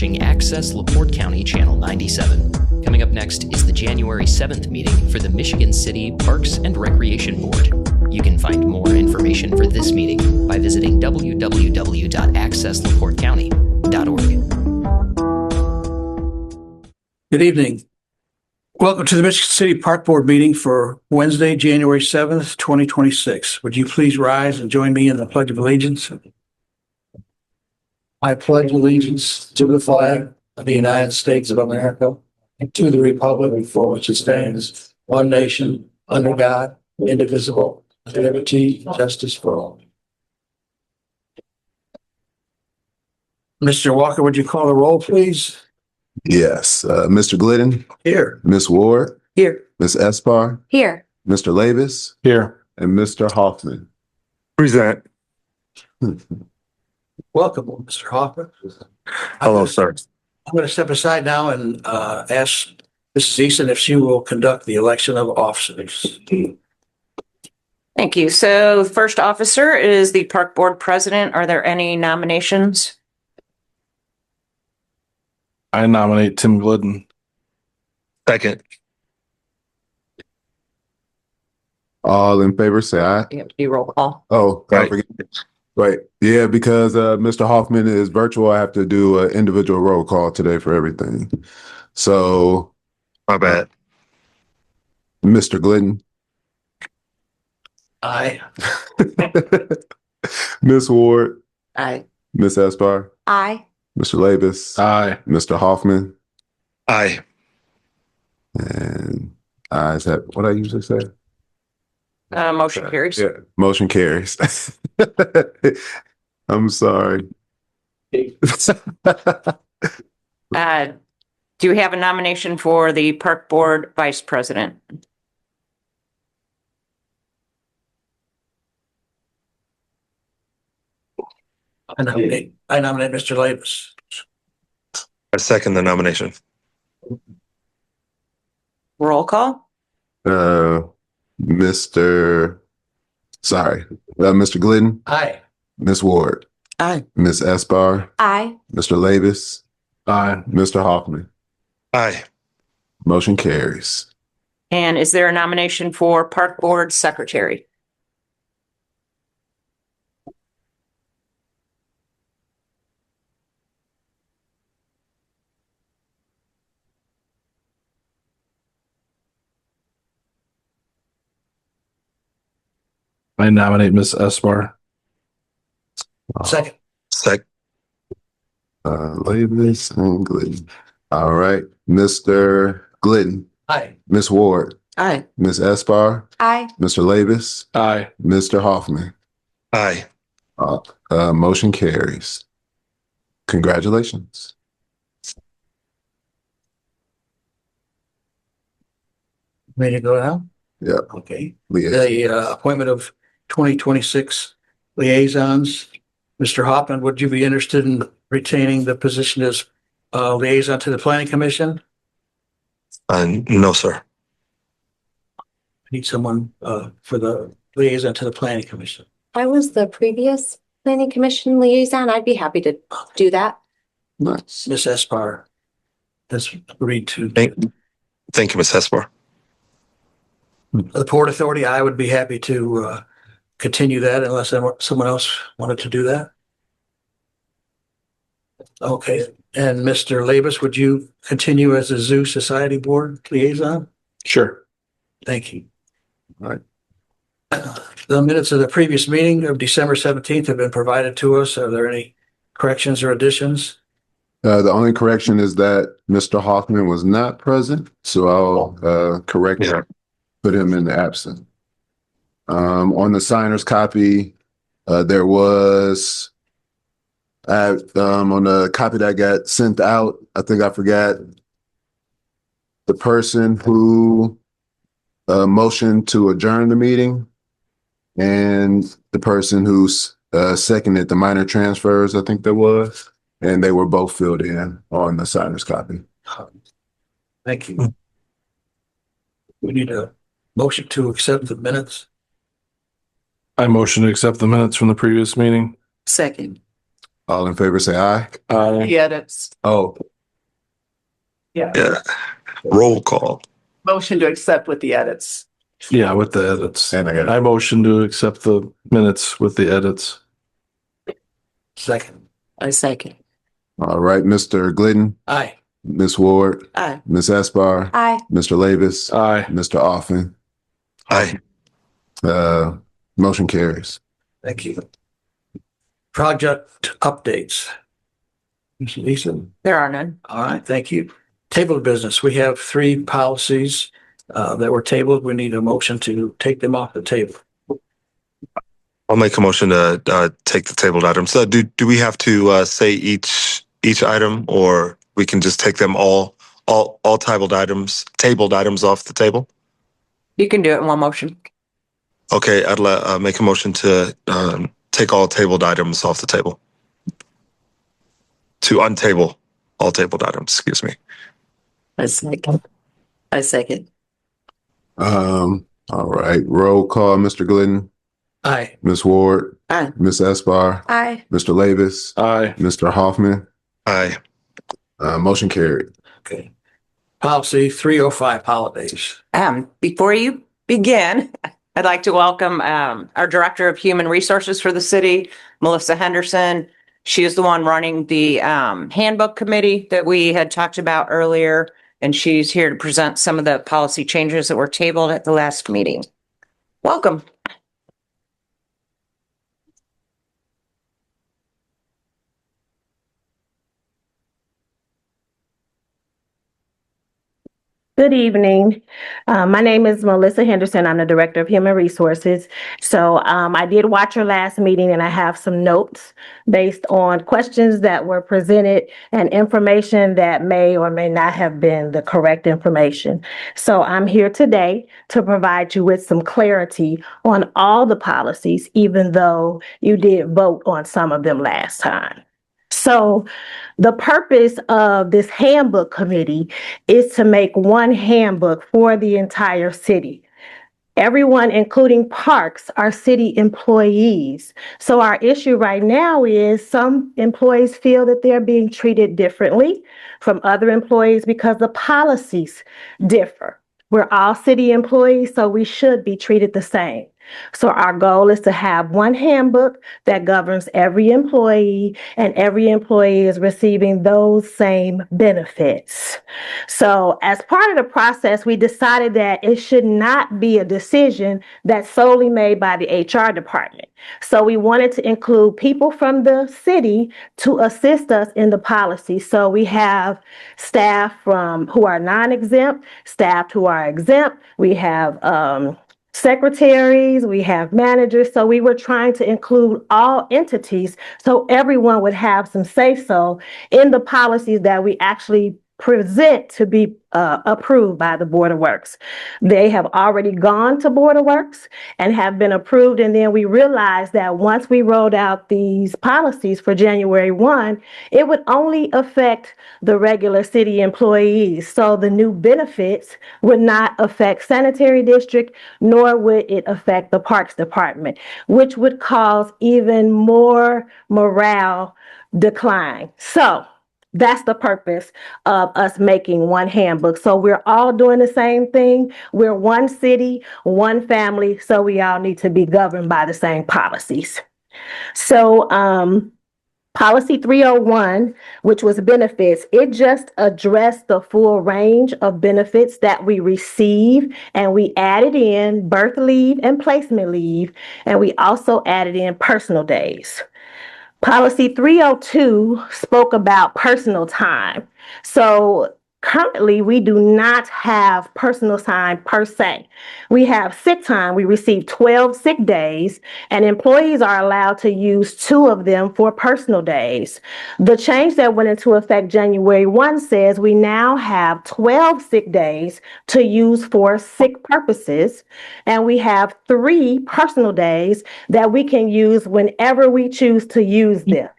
watching Access LaPorte County Channel 97. Coming up next is the January 7th meeting for the Michigan City Parks and Recreation Board. You can find more information for this meeting by visiting www.accesslaportecounty.org. Good evening. Welcome to the Michigan City Park Board meeting for Wednesday, January 7th, 2026. Would you please rise and join me in the Pledge of Allegiance? I pledge allegiance to the flag of the United States of America and to the republic for which it stands, one nation, under God, indivisible, with liberty and justice for all. Mr. Walker, would you call the roll, please? Yes. Mr. Glidden, Here. Miss Ward, Here. Miss Espar, Here. Mr. Lavis, Here. and Mr. Hoffman. Present. Welcome, Mr. Hoffman. Hello, sir. I'm going to step aside now and ask Mrs. Easton if she will conduct the election of officers. Thank you. So the first officer is the Park Board President. Are there any nominations? I nominate Tim Glidden. Second. All in favor, say aye. You have to do roll call. Oh, I Right. forget. Right. Yeah, because Mr. Hoffman is virtual, I have to do an individual roll call today for everything. So, My bad. Mr. Glidden, Aye. Miss Ward, Aye. Miss Espar, Aye. Mr. Lavis, Aye. Mr. Hoffman, Aye. and ayes have what I usually say. Motion carries. Yeah, motion carries. I'm sorry. Do you have a nomination for the Park Board Vice President? I nominate Mr. Lavis. I second the nomination. Roll call. Mr. Glidden, Aye. Miss Ward, Aye. Miss Espar, Aye. Mr. Lavis, Aye. Mr. Hoffman. Aye. Motion carries. And is there a nomination for Park Board Secretary? I nominate Miss Espar. Second. Sec. Lavis and Glidden. All right. Mr. Glidden, Aye. Miss Ward, Aye. Miss Espar, Aye. Mr. Lavis, Aye. Mr. Hoffman. Aye. Motion carries. Congratulations. Ready to go now? Yeah. Okay. Liaison. The appointment of 2026 liaisons. Mr. Hoffman, would you be interested in retaining the position as liaison to the Planning Commission? No, sir. Need someone for the liaison to the Planning Commission. I was the previous planning commission liaison. I'd be happy to do that. Nice. Ms. Espar has agreed to. Thank you, Ms. Hesper. The Port Authority, I would be happy to continue that unless someone else wanted to do that. Okay, and Mr. Lavis, would you continue as the Zoo Society Board liaison? Sure. Thank you. All right. The minutes of the previous meeting of December 17th have been provided to us. Are there any corrections or additions? The only correction is that Mr. Hoffman was not present, so I'll correct Yeah. it, put him in the absent. On the signer's copy, there was on the copy that got sent out, I think I forgot the person who motioned to adjourn the meeting and the person who seconded the minor transfers, I think there was, and they were both filled in on the signer's copy. Thank you. We need a motion to accept the minutes. I motion to accept the minutes from the previous meeting. Second. All in favor, say aye. Aye. The edits. Oh, Yeah. Roll call. Motion to accept with the edits. Yeah, with the edits. and I got I motion to accept the minutes with the edits. Second. I second. all right, Mr. Glidden, Aye. Ms. Ward, Aye. Ms. Esbar, Aye. Mr. Lavis, Aye. Mr. Offen. Aye. Motion carries. Thank you. Project updates. Ms. Lisa? There are none. All right, thank you. Table of business. We have 3 policies that were tabled. We need a motion to take them off the table. I'll make a motion to take the tabled items. Do we have to say each item, or we can just take them all tabled items off the table? You can do it in one motion. Okay, I'd make a motion to take all tabled items off the table. To untable all tabled items, excuse me. I second. I second. All right, roll call, Mr. Glidden, Aye. Ms. Ward, Aye. Ms. Esbar, Aye. Mr. Lavis, Aye. Mr. Hoffman. Aye. Motion carried. Okay. Policy 305, holidays. Before you begin, I'd like to welcome our Director of Human Resources for the city, Melissa Henderson. She is the one running the handbook committee that we had talked about earlier, and she's here to present some of the policy changes that were tabled at the last meeting. Welcome. Good evening. My name is Melissa Henderson. I'm the Director of Human Resources. So I did watch your last meeting and I have some notes based on questions that were presented and information that may or may not have been the correct information. So I'm here today to provide you with some clarity on all the policies, even though you did vote on some of them last time. So the purpose of this handbook committee is to make one handbook for the entire city. Everyone, including parks, are city employees. So our issue right now is some employees feel that they're being treated differently from other employees because the policies differ. We're all city employees, so we should be treated the same. So our goal is to have one handbook that governs every employee, and every employee is receiving those same benefits. So as part of the process, we decided that it should not be a decision that's solely made by the HR department. So we wanted to include people from the city to assist us in the policy. So we have staff who are non-exempt, staff who are exempt. We have secretaries, we have managers. So we were trying to include all entities so everyone would have some say-so in the policies that we actually present to be approved by the Board of Works. They have already gone to Board of Works and have been approved. And then we realized that once we rolled out these policies for January 1, it would only affect the regular city employees. So the new benefits would not affect sanitary district, nor would it affect the Parks Department, which would cause even more morale decline. So that's the purpose of us making one handbook. So we're all doing the same thing. We're one city, one family, so we all need to be governed by the same policies. So Policy 301, which was benefits, it just addressed the full range of benefits that we receive, and we added in birth leave and placement leave, and we also added in personal days. Policy 302 spoke about personal time. So currently, we do not have personal time per se. We have sick time. We receive 12 sick days, and employees are allowed to use 2 of them for personal days. The change that went into effect January 1 says we now have 12 sick days to use for sick purposes, and we have 3 personal days that we can use whenever we choose to use them.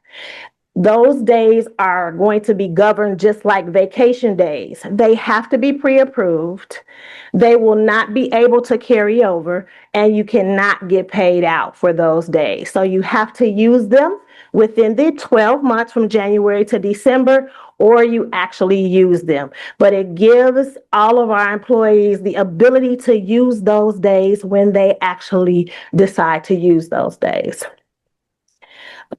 Those days are going to be governed just like vacation days. They have to be pre-approved. They will not be able to carry over, and you cannot get paid out for those days. So you have to use them within the 12 months from January to December, or you actually use them. But it gives all of our employees the ability to use those days when they actually decide to use those days.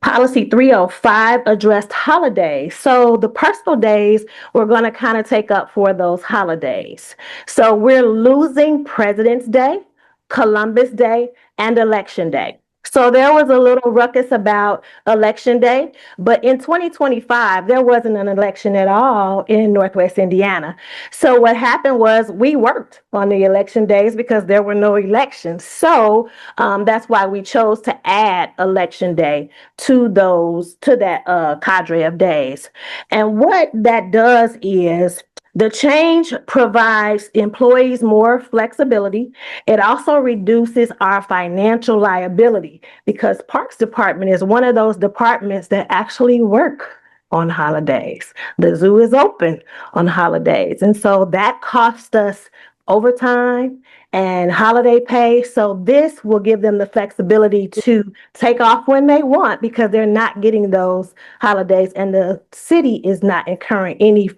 Policy 305 addressed holidays. So the personal days we're going to kind of take up for those holidays. So we're losing President's Day, Columbus Day, and Election Day. So there was a little ruckus about Election Day, but in 2025, there wasn't an election at all in Northwest Indiana. So what happened was we worked on the election days because there were no elections. So that's why we chose to add Election Day to that cadre of days. And what that does is the change provides employees more flexibility. It also reduces our financial liability because Parks Department is one of those departments that actually work on holidays. The zoo is open on holidays. And so that costs us overtime and holiday pay. So this will give them the flexibility to take off when they want because they're not getting those holidays and the city is not incurring any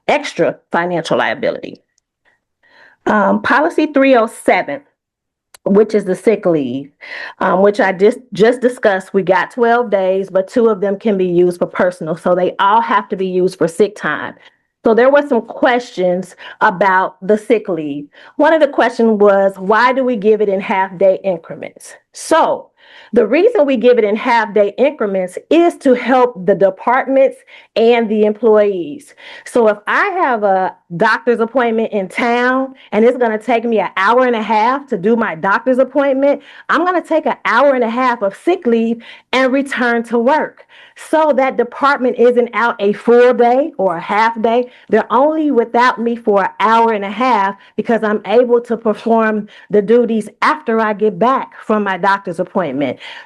extra financial liability. Policy 307, which is the sick leave, which I just discussed. We got 12 days, but 2 of them can be used for personal. So they all have to be used for sick time. So there were some questions about the sick leave. One of the questions was, why do we give it in half-day increments? So the reason we give it in half-day increments is to help the departments and the employees. So if I have a doctor's appointment in town and it's going to take me an hour and a half to do my doctor's appointment, I'm going to take an hour and a half of sick leave and return to work. So that department isn't out a full day or a half day. They're only without me for an hour and a half because I'm able to perform the duties after I get back from my doctor's appointment.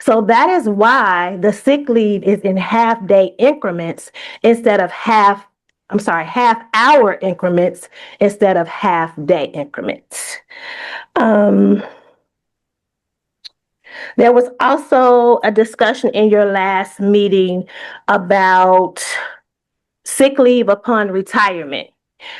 So that is why the sick leave is in half-day increments instead of half-hour increments instead of half-day increments. There was also a discussion in your last meeting about sick leave upon retirement.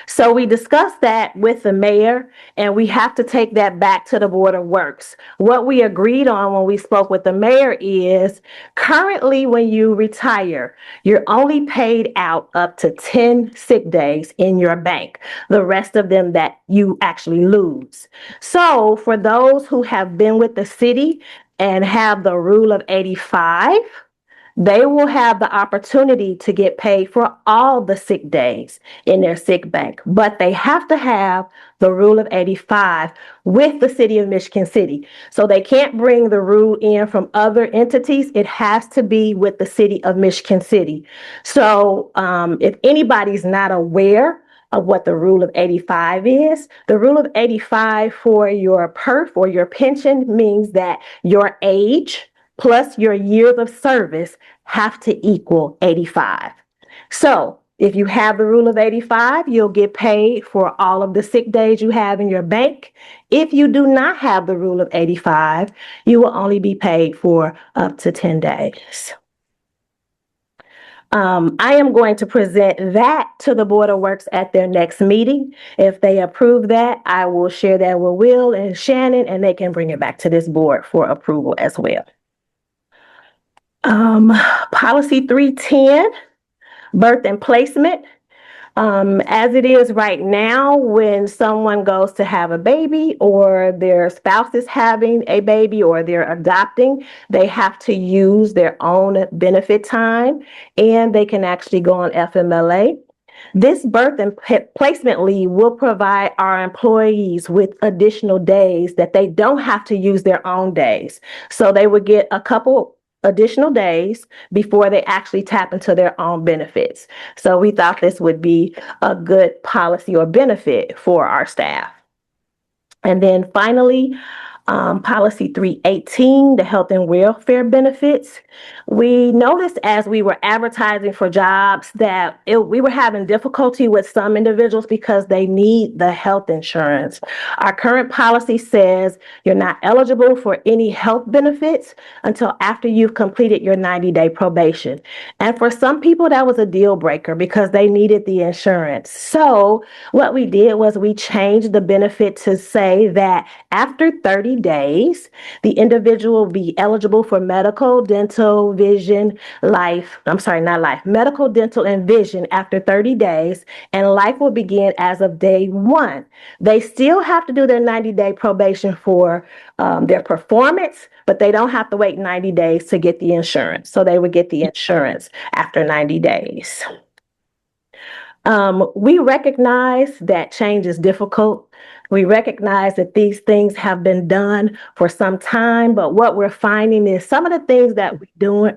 So we discussed that with the mayor, and we have to take that back to the Board of Works. What we agreed on when we spoke with the mayor is currently when you retire, you're only paid out up to 10 sick days in your bank, the rest of them that you actually lose. So for those who have been with the city and have the rule of 85, they will have the opportunity to get paid for all the sick days in their sick bank, but they have to have the rule of 85 with the city of Michigan City. So they can't bring the rule in from other entities. It has to be with the city of Michigan City. So if anybody's not aware of what the rule of 85 is, the rule of 85 for your PERF or your pension means that your age plus your years of service have to equal 85. So if you have the rule of 85, you'll get paid for all of the sick days you have in your bank. If you do not have the rule of 85, you will only be paid for up to 10 days. I am going to present that to the Board of Works at their next meeting. If they approve that, I will share that with Will and Shannon, and they can bring it back to this board for approval as well. Policy 310, birth and placement. As it is right now, when someone goes to have a baby or their spouse is having a baby or they're adopting, they have to use their own benefit time and they can actually go on FMLA. This birth and placement leave will provide our employees with additional days that they don't have to use their own days. So they would get a couple additional days before they actually tap into their own benefits. So we thought this would be a good policy or benefit for our staff. And then finally, Policy 318, the health and welfare benefits. We noticed as we were advertising for jobs that we were having difficulty with some individuals because they need the health insurance. Our current policy says you're not eligible for any health benefits until after you've completed your 90-day probation. And for some people, that was a deal breaker because they needed the insurance. So what we did was we changed the benefit to say that after 30 days, the individual will be eligible for medical, dental, vision, medical, dental, and vision after 30 days, and life will begin as of day one. They still have to do their 90-day probation for their performance, but they don't have to wait 90 days to get the insurance. So they would get the insurance after 90 days. We recognize that change is difficult. We recognize that these things have been done for some time, but what we're finding is some of the things that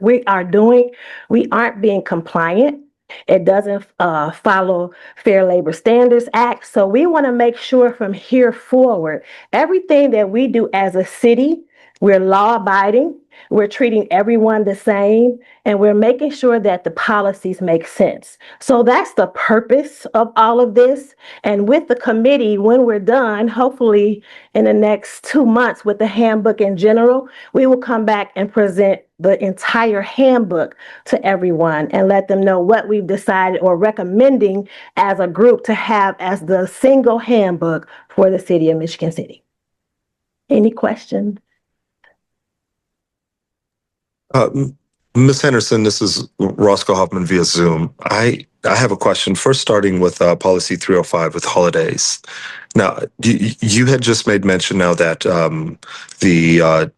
we aren't being compliant. It doesn't follow Fair Labor Standards Act. So we want to make sure from here forward, everything that we do as a city, we're law abiding, we're treating everyone the same, and we're making sure that the policies make sense. So that's the purpose of all of this. And with the committee, when we're done, hopefully in the next 2 months with the handbook in general, we will come back and present the entire handbook to everyone and let them know what we've decided or recommending as a group to have as the single handbook for the city of Michigan City. Any questions? Ms. Henderson, this is Roscoe Hoffman via Zoom. I have a question. First, starting with policy 305 with holidays. Now, you had just made mention now that the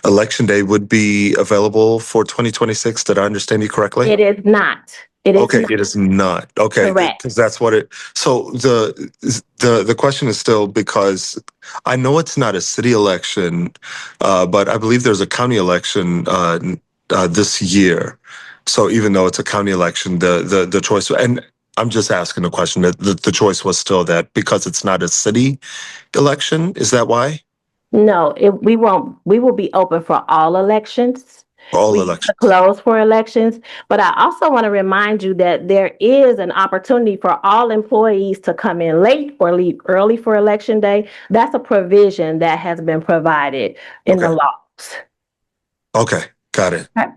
election day would be available for 2026. Did I understand you correctly? It is not. It is Okay, not. it is not. Okay, Correct. because that's what it. So the question is still, because I know it's not a city election, but I believe there's a county election this year. So even though it's a county election, the choice, and I'm just asking the question, that the choice was still that because it's not a city election. Is that why? No, we won't. We will be open for all elections. All We elections. close for elections, but I also want to remind you that there is an opportunity for all employees to come in late or leave early for election day. That's a provision that has been provided in the Okay. laws. Okay, got it. Okay.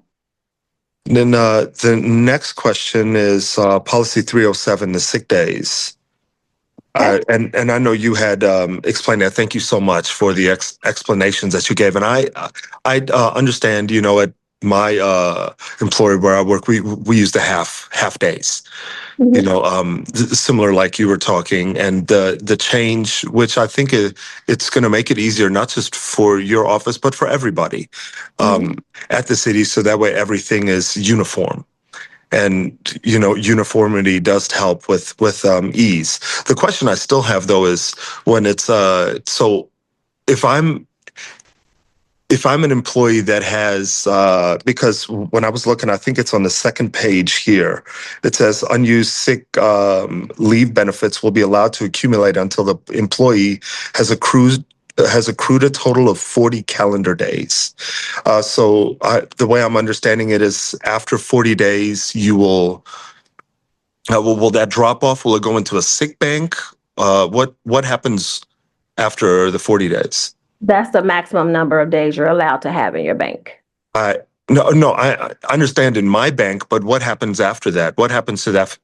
Then the next question is policy 307, the sick days. And I know you had explained that. Thank you so much for the explanations that you gave. And I understand, at my employer where I work, we use the half days. Similar like you were talking, and the change, which I think it's going to make it easier, not just for your office, but for everybody at the city. So that way everything is uniform. And, uniformity does help with ease. The question I still have, though, is when it's so if I'm an employee that has, because when I was looking, I think it's on the second page here, it says unused sick leave benefits will be allowed to accumulate until the employee has accrued a total of 40 calendar days. So the way I'm understanding it is after 40 days, you will that drop off? Will it go into a sick bank? What happens after the 40 days? That's the maximum number of days you're allowed to have in your bank. No, I understand in my bank, but what happens after that? What happens to that?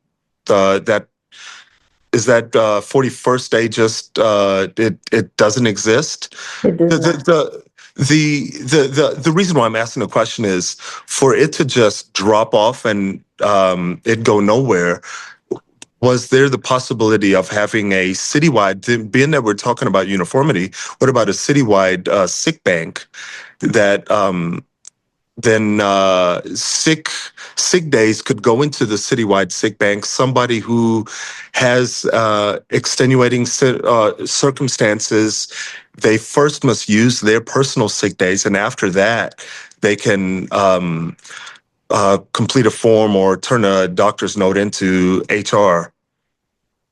Is that 41st day just it doesn't exist? It does not. The reason why I'm asking the question is for it to just drop off and it go nowhere. Was there the possibility of having a citywide, being that we're talking about uniformity, what about a citywide sick bank that then sick days could go into the citywide sick bank? Somebody who has extenuating circumstances, they first must use their personal sick days, and after that, they can complete a form or turn a doctor's note into HR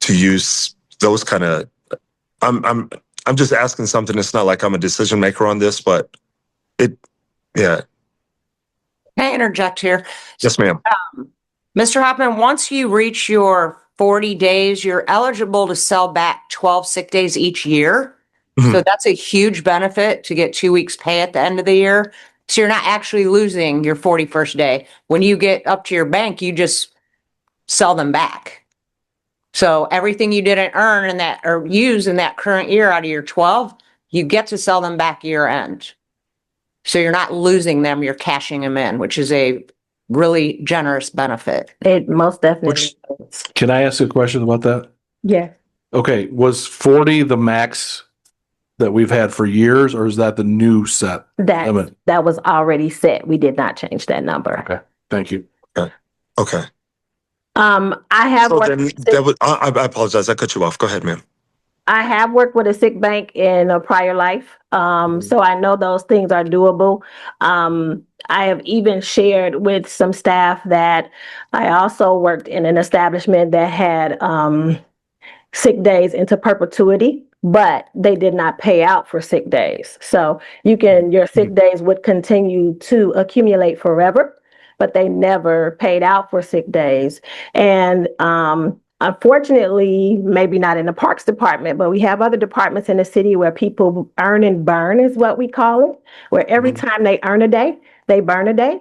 to use those kind of. I'm I'm just asking something. It's not like I'm a decision maker on this, but yeah. Can I interject here? Yes, ma'am. Mr. Hoffman, once you reach your 40 days, you're eligible to sell back 12 sick days each year. Mhm. So that's a huge benefit to get 2 weeks pay at the end of the year. So you're not actually losing your 41st day. When you get up to your bank, you just sell them back. So everything you didn't earn in that or use in that current year out of your 12, you get to sell them back year end. So you're not losing them, you're cashing them in, which is a really generous benefit. It most definitely. Can I ask a question about that? Yeah. Okay, was 40 the max that we've had for years, or is that the new set? That was already set. We did not change that number. Okay, thank you. Okay. I have So worked then with that would, I apologize. I cut you off. Go ahead, ma'am. I have worked with a sick bank in a prior life. So I know those things are doable. I have even shared with some staff that I also worked in an establishment that had sick days into perpetuity, but they did not pay out for sick days. So your sick days would continue to accumulate forever, but they never paid out for sick days. And unfortunately, maybe not in the Parks Department, but we have other departments in the city where people earn and burn is what we call it, where every time they earn a day, they burn a day.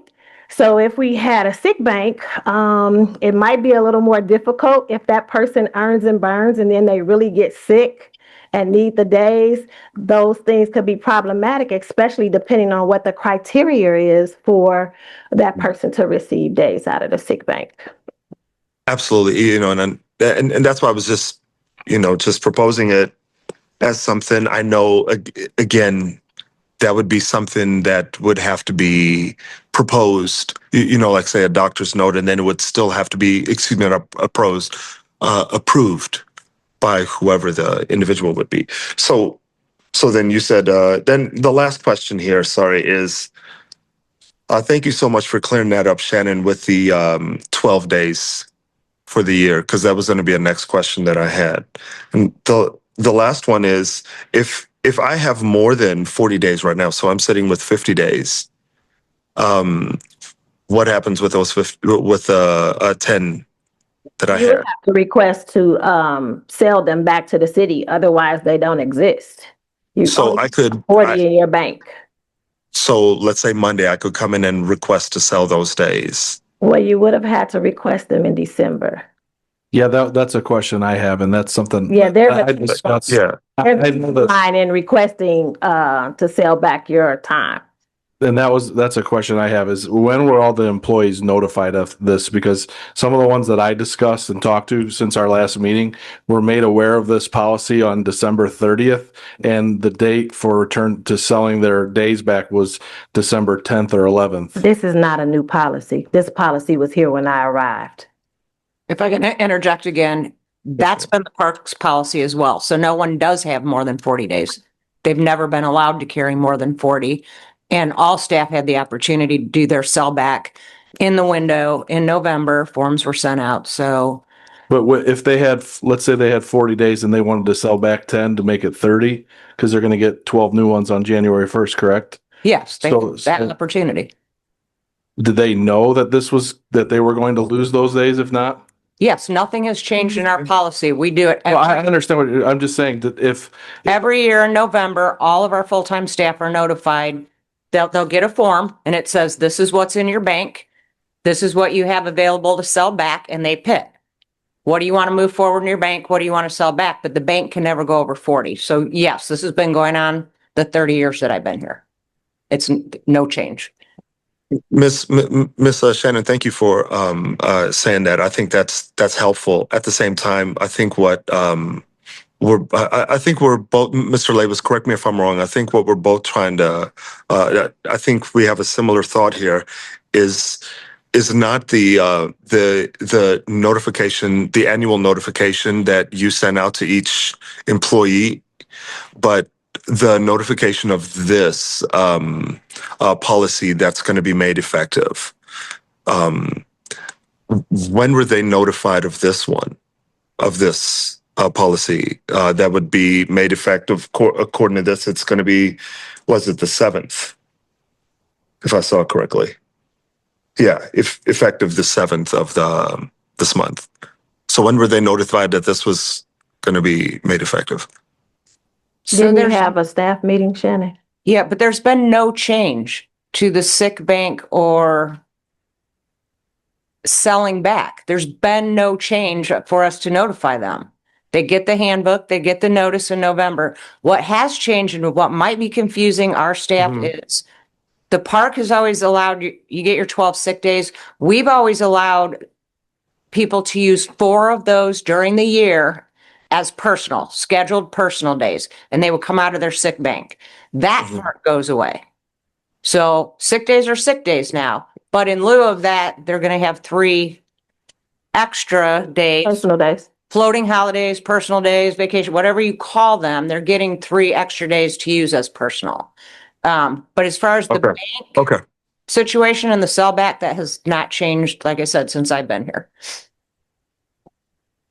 So if we had a sick bank, it might be a little more difficult if that person earns and burns and then they really get sick and need the days. Those things could be problematic, especially depending on what the criteria is for that person to receive days out of the sick bank. Absolutely. You know, and that's why I was just, just proposing it as something. I know, again, that would be something that would have to be proposed, like say a doctor's note, and then it would still have to be, approved by whoever the individual would be. So then you said, then the last question here, sorry, is, thank you so much for clearing that up, Shannon, with the 12 days for the year, because that was going to be a next question that I had. And the last one is, if I have more than 40 days right now, so I'm sitting with 50 days, what happens with those 50, with 10 that I You would had? have to request to sell them back to the city, otherwise they don't exist. You So only I could, have 40 in your bank. so let's say Monday, I could come in and request to sell those days. Well, you would have had to request them in December. Yeah, that's a question I have, and that's something. Yeah, there's I a discussed. Yeah. I know that, line in requesting to sell back your time. and that's a question I have is, when were all the employees notified of this? Because some of the ones that I discussed and talked to since our last meeting were made aware of this policy on December 30th, and the date for return to selling their days back was December 10th or 11th. This is not a new policy. This policy was here when I arrived. If I can interject again, that's been the parks policy as well. So no one does have more than 40 days. They've never been allowed to carry more than 40. And all staff had the opportunity to do their sell back in the window in November. Forms were sent out. So But if they had, let's say they had 40 days and they wanted to sell back 10 to make it 30, because they're going to get 12 new ones on January 1st, correct? yes, they So- had that opportunity. Did they know that that they were going to lose those days if not? Yes, nothing has changed in our policy. We do it Well, I every, understand I'm just saying that if, every year in November. All of our full-time staff are notified. They'll get a form and it says, this is what's in your bank. This is what you have available to sell back, and they pick. What do you want to move forward in your bank? What do you want to sell back? But the bank can never go over 40. So yes, this has been going on the 30 years that I've been here. It's no change. Miss Shannon, thank you for saying that. I think that's helpful. At the same time, I think what I think we're both, Mr. Labus, correct me if I'm wrong. I think what we're both trying to, I think we have a similar thought here, is not the notification, the annual notification that you send out to each employee, but the notification of this policy that's going to be made effective. When were they notified of this one, of this policy, that would be made effective according to this. It's going to be, was it the 7th? If I saw it correctly. Yeah, if effective the 7th of this month. So when were they notified that this was going to be made effective? So Didn't you there's, have a staff meeting, Shannon? yeah, but there's been no change to the sick bank or selling back. There's been no change for us to notify them. They get the handbook, they get the notice in November. What has changed and what might be confusing our staff is the park has always allowed you get your 12 sick days. We've always allowed people to use 4 of those during the year as personal, scheduled personal days, and they will come out of their sick bank. That part goes away. So sick days are sick days now, but in lieu of that, they're going to have 3 extra days, Personal days. floating holidays, personal days, vacation, whatever you call them. They're getting 3 extra days to use as personal. But as far as the Okay. bank Okay. situation and the sellback, that has not changed, like I said, since I've been here.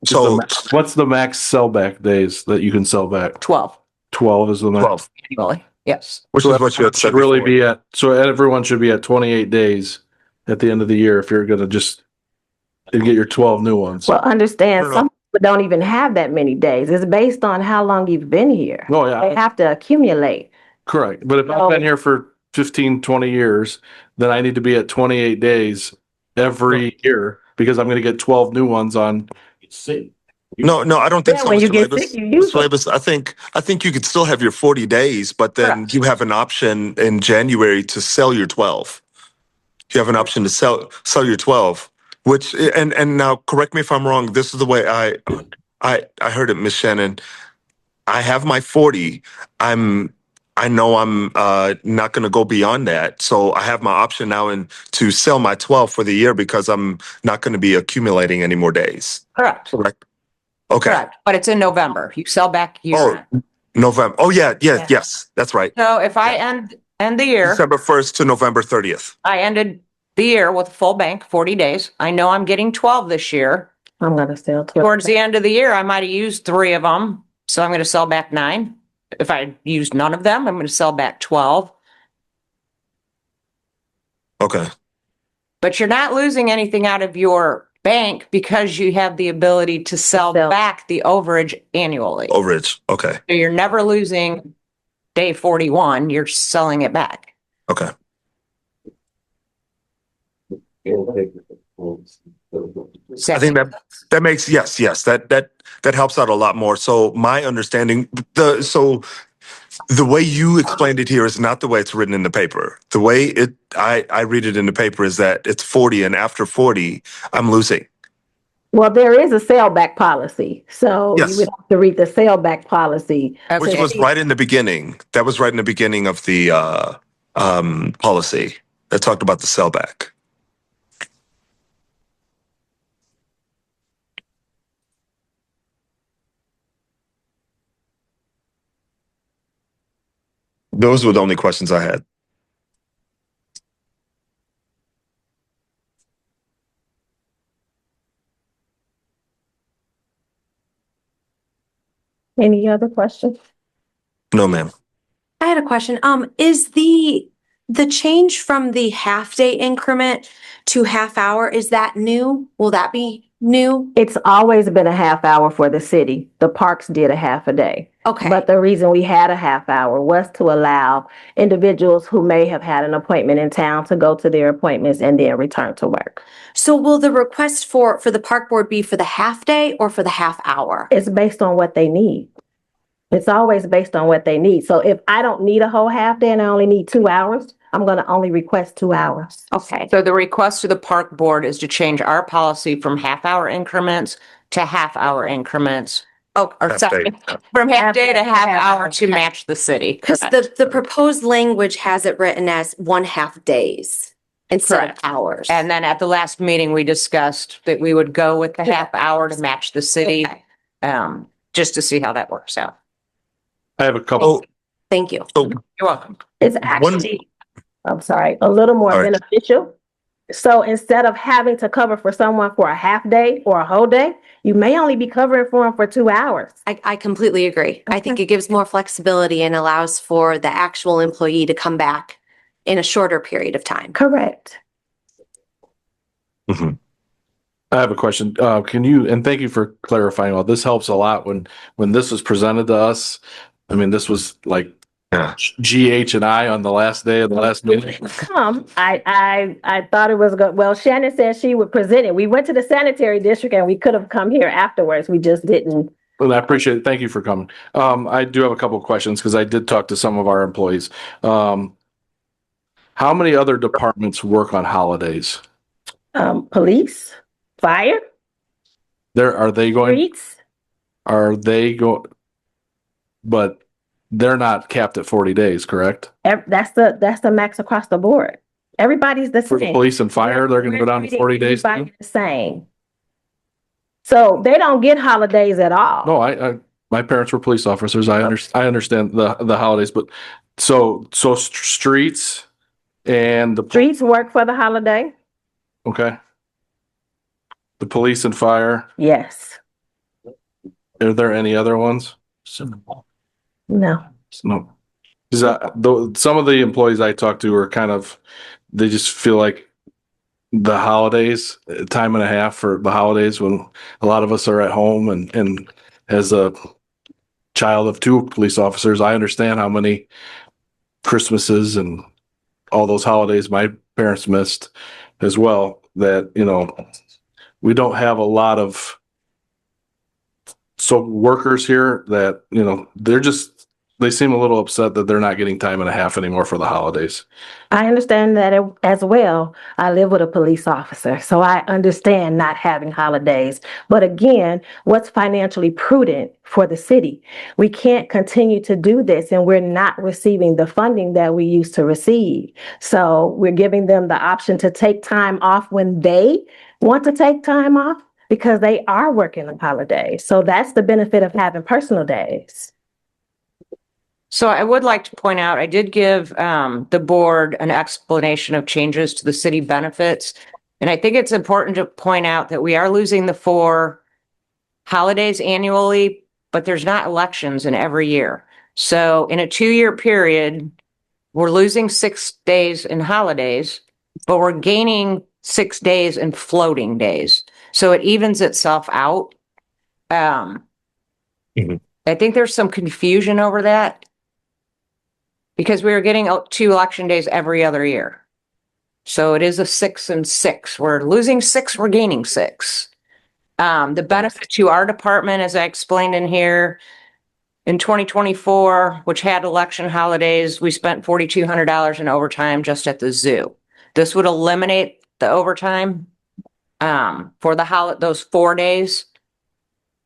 So What's the max sellback days that you can sell back? 12 12 is the max. 12, annually. Yes. which is what you had said Should really before. be at, so everyone should be at 28 days at the end of the year if you're gonna just and get your 12 new ones. Well, understand, No, no. some people don't even have that many days. It's based on how long you've been here. Oh, They yeah, have to accumulate. correct. But if I've been here for 15, 20 years, then I need to be at 28 days every year because I'm gonna get 12 new ones on. No, I don't think Yeah, so. when you Mr. get Labus. sick, you use Mr. Labus, I think you could still have your 40 days, but then Correct. you have an option in January to sell your 12. You have an option to sell your 12, which and now correct me if I'm wrong. This is the way I heard it, Miss Shannon. I have my 40. I know I'm not going to go beyond that, so I have my option now to sell my 12 for the year because I'm not going to be accumulating any more days. Correct. Correct. Okay. Correct. But it's in November. You sell back year. Oh, November. Oh, yeah, Yeah. yes, that's right. So if I end the year, December 1st to November 30th. I ended the year with a full bank, 40 days. I know I'm getting 12 this year. I'm gonna sell 12. Towards the end of the year, I might have used 3 of them. So I'm going to sell back 9. If I used none of them, I'm going to sell back 12. Okay. But you're not losing anything out of your bank because you have the ability to sell Sell. back the overage annually. Overage. Okay. So you're never losing day 41. You're selling it back. Okay. I think that makes, yes, that helps out a lot more. So my understanding, the way you explained it here is not the way it's written in the paper. The way I read it in the paper is that it's 40 and after 40, I'm losing. Well, there is a sell back policy, so Yes. you would have to read the sell back policy. Which Okay. was right in the beginning. That was right in the beginning of the policy that talked about the sellback. Those were the only questions I had. Any other questions? No, ma'am. I had a question. Is the change from the half day increment to half hour, is that new? Will that be new? It's always been a half hour for the city. The parks did a half a day. Okay. But the reason we had a half hour was to allow individuals who may have had an appointment in town to go to their appointments and then return to work. So will the request for the park board be for the half day or for the half hour? It's based on what they need. It's always based on what they need. So if I don't need a whole half day and I only need 2 hours, I'm going to only request 2 hours. Okay. So the request to the park board is to change our policy from half-hour increments to half-hour increments. Oh, or Half sorry, day. from half day to half hour hour. to match the city. Because the proposed language has it written as 1/2 days instead Correct. of hours. And then at the last meeting, we discussed that we would go with the half hour to match the city, Okay. just to see how that works out. I have a couple. Oh, Thank you. You're welcome. It's actually, I'm sorry, a little more All right. beneficial So instead of having to cover for someone for a half day or a whole day, you may only be covering for them for 2 hours. I completely agree. I think it gives more flexibility and allows for the actual employee to come back in a shorter period of time. Correct. I have a question. Can you, and thank you for clarifying all this helps a lot when this was presented to us. I mean, this was like Yeah. GH and I on the last day of the last meeting. I thought it was good. Well, Shannon said she would present it. We went to the sanitary district and we could have come here afterwards. We just didn't. Well, I appreciate it. Thank you for coming. I do have a couple of questions because I did talk to some of our employees. How many other departments work on holidays? Police, fire, Are they going, streets. but they're not capped at 40 days, correct? That's the max across the board. Everybody's the For same. police and fire, they're gonna go down to 40 days too? Everybody's the same. So they don't get holidays at all. No, my parents were police officers. I understand the holidays, but so streets and the, Streets work for the holiday. okay. The police and fire, Yes. are there any other ones? No. No. Is that, though, some of the employees I talked to are kind of, they just feel like the holidays, time and a half for the holidays when a lot of us are at home and as a child of two police officers, I understand how many Christmases and all those holidays my parents missed as well, that, you know, we don't have a lot of workers here that, you know, they seem a little upset that they're not getting time and a half anymore for the holidays. I understand that as well. I live with a police officer, so I understand not having holidays. But again, what's financially prudent for the city? We can't continue to do this and we're not receiving the funding that we used to receive. So we're giving them the option to take time off when they want to take time off because they are working on holidays. So that's the benefit of having personal days. So I would like to point out, I did give the board an explanation of changes to the city benefits. And I think it's important to point out that we are losing the 4 holidays annually, but there's not elections in every year. So in a 2-year period, we're losing 6 days in holidays, but we're gaining 6 days in floating days. So it evens itself out. I think there's some confusion over that, because we were getting 2 election days every other year. So it is a 6 and 6. We're losing 6, we're gaining 6. The benefit to our department, as I explained in here, in 2024, which had election holidays, we spent $4,200 in overtime just at the zoo. This would eliminate the overtime for those 4 days,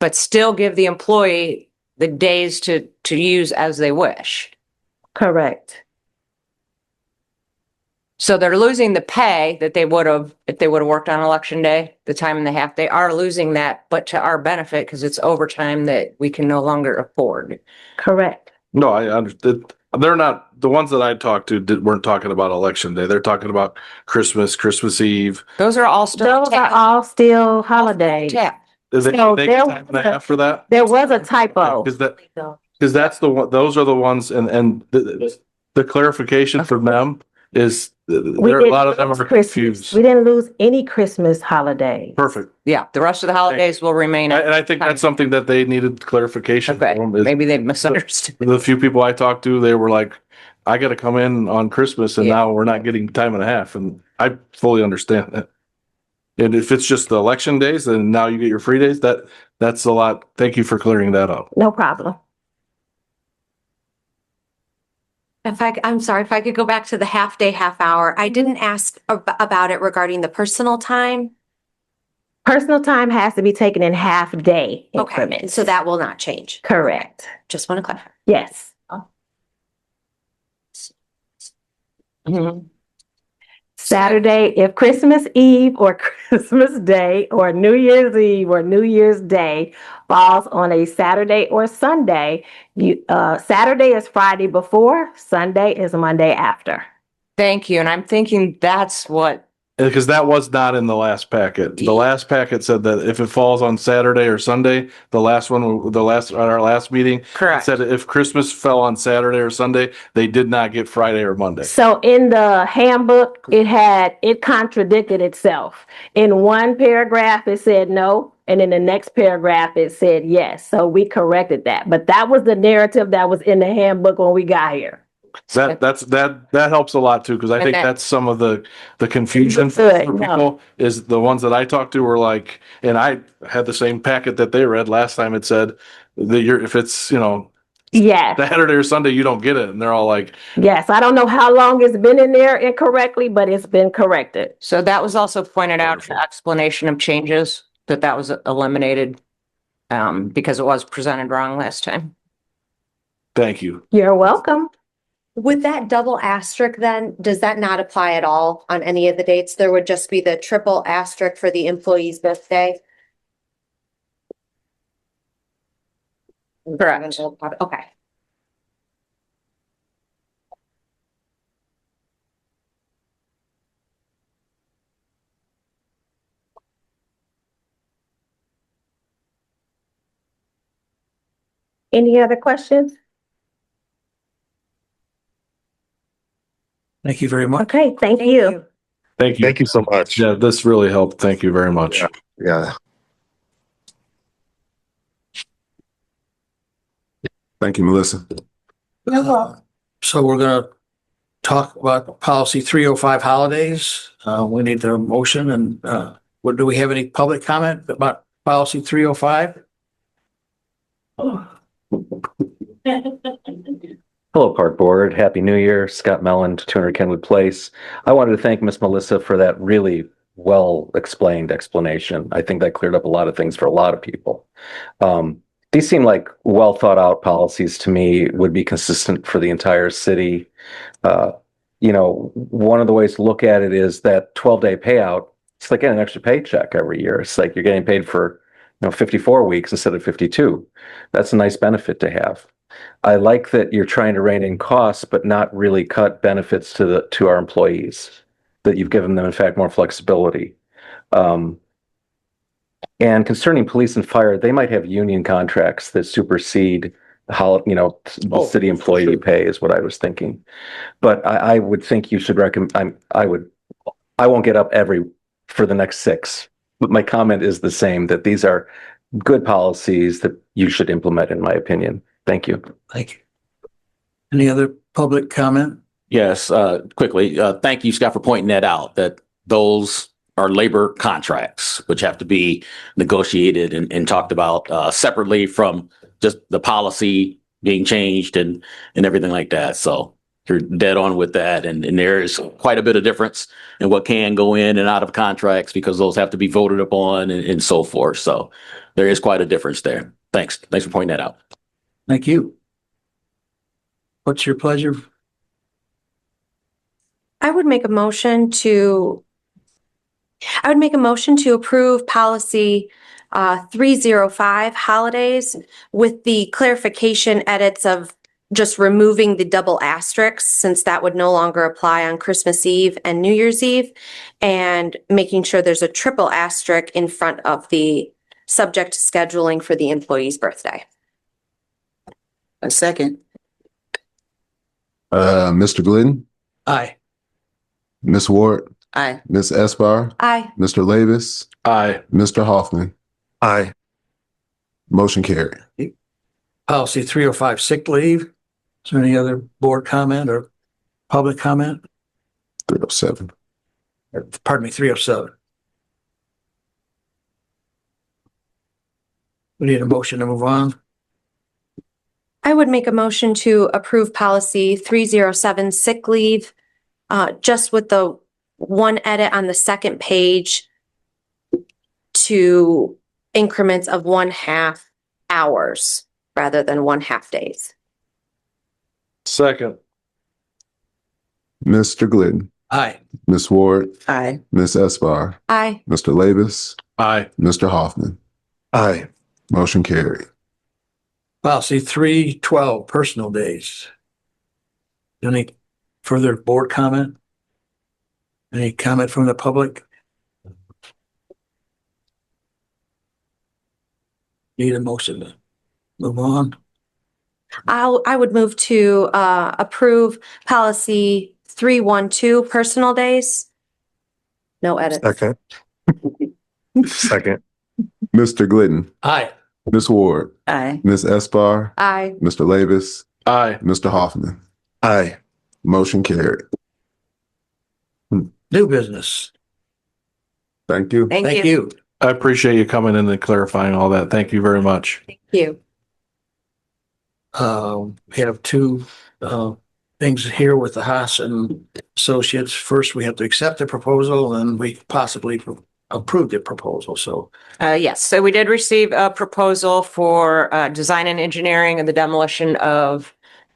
but still give the employee the days to use as they wish. Correct. So they're losing the pay that they would have if they would have worked on election day, the time and a half. They are losing that, but to our benefit because it's overtime that we can no longer afford. Correct. No, I understand. They're not, the ones that I talked to weren't talking about election day. They're talking about Christmas Eve. Those are all still Those are all still holidays. tap. Is it So take there time and a was a- half for that? There was a typo. Because that's the one, those are the ones, and the clarification from them is, there a lot of them are confused. We didn't lose any Christmas holiday. Perfect. Yeah, the rest of the holidays will remain. And I think that's something that they needed clarification Okay, from. Is maybe they misunderstood. the few people I talked to, they were like, I gotta come in on Christmas and Yeah. now we're not getting time and a half, and I fully understand that. And if it's just the election days, then now you get your free days, that's a lot. Thank you for clearing that up. No problem. I'm sorry, if I could go back to the half day, half hour. I didn't ask about it regarding the personal time. Personal time has to be taken in half day Okay, increments. so that will not change. Correct. Just want to clarify. Yes. Mhm. Saturday, if Christmas Eve or Christmas Day or New Year's Eve or New Year's Day falls on a Saturday or Sunday, Saturday is Friday before, Sunday is Monday after. Thank you. And I'm thinking that's what Because that was not in the last packet. The last packet said that if it falls on Saturday or Sunday, our last meeting, it Correct. said if Christmas fell on Saturday or Sunday, they did not get Friday or Monday. So in the handbook, it contradicted itself. In one paragraph, it said no, and in the next paragraph, it said yes. So we corrected that. But that was the narrative that was in the handbook when we got here. That helps a lot too, because I think And that- that's some of the confusion for Good, no. people is the ones that I talked to were like, and I had the same packet that they read last time. It said that if it's, Yes, Saturday or Sunday, you don't get it. And they're all like, yes. I don't know how long it's been in there incorrectly, but it's been corrected. So that was also pointed out in the explanation of changes, that was eliminated because it was presented wrong last time. thank you. You're welcome. With that double asterisk then, does that not apply at all on any of the dates? There would just be the triple asterisk for the employee's birthday? Correct. Okay. Any other questions? Thank you very much. Okay, thank you. Thank you. Thank you so much. Yeah, this really helped. Thank you very much. Yeah. Thank you, Melissa. So we're gonna talk about policy 305 holidays. We need the motion and, do we have any public comment about policy 305? Hello, Park Board. Happy New Year. Scott Mellon, 200 Kenwood Place. I wanted to thank Miss Melissa for that really well-explained explanation. I think that cleared up a lot of things for a lot of people. These seem like well-thought-out policies to me, would be consistent for the entire city. One of the ways to look at it is that 12-day payout. It's like getting an extra paycheck every year. It's like you're getting paid for 54 weeks instead of 52. That's a nice benefit to have. I like that you're trying to rein in costs, but not really cut benefits to our employees, that you've given them, in fact, more flexibility. And concerning police and fire, they might have union contracts that supersede the city employee pay is what I was thinking. But I would think you should recommend, I won't get up for the next 6. But my comment is the same, that these are good policies that you should implement, in my opinion. Thank you. Thank you. Any other public comment? Yes, quickly. Thank you, Scott, for pointing that out, that those are labor contracts, which have to be negotiated and talked about separately from just the policy being changed and everything like that. So you're dead on with that. And there is quite a bit of difference in what can go in and out of contracts because those have to be voted upon and so forth. So there is quite a difference there. Thanks. Thanks for pointing that out. Thank you. What's your pleasure? I would make a motion to approve policy 305 holidays with the clarification edits of just removing the double asterisks, since that would no longer apply on Christmas Eve and New Year's Eve, and making sure there's a triple asterisk in front of the subject to scheduling for the employee's birthday. A second. Mr. Glidden, Aye. Miss Ward, Aye. Miss Esbar, Aye. Mr. Lavis, Aye. Mr. Hoffman. Aye. Motion carried. Policy 305 sick leave. Is there any other board comment or public comment? 307. Pardon me, 307. We need a motion to move on. I would make a motion to approve policy 307 sick leave, just with the one edit on the second page to increments of 1/2 hours rather than 1/2 days. Second. Mr. Glidden, Aye. Miss Ward, Aye. Miss Esbar, Aye. Mr. Lavis, Aye. Mr. Hoffman. Aye. Motion carried. Policy 312 personal days. Any further board comment? Any comment from the public? Need a motion to move on? I would move to approve policy 312, personal days. No edits. Second. Second. Mr. Glidden, Aye. Ms. Ward, Aye. Ms. Esbar, Aye. Mr. Lavis, Aye. Mr. Hoffman. Aye. Motion carried. New business. Thank you. Thank Thank you. you. I appreciate you coming in and clarifying all that. Thank you very much. Thank you. We have two things here with the Haas and Associates. First, we have to accept the proposal and we possibly approve the proposal. So Yes, so we did receive a proposal for design and engineering and the demolition of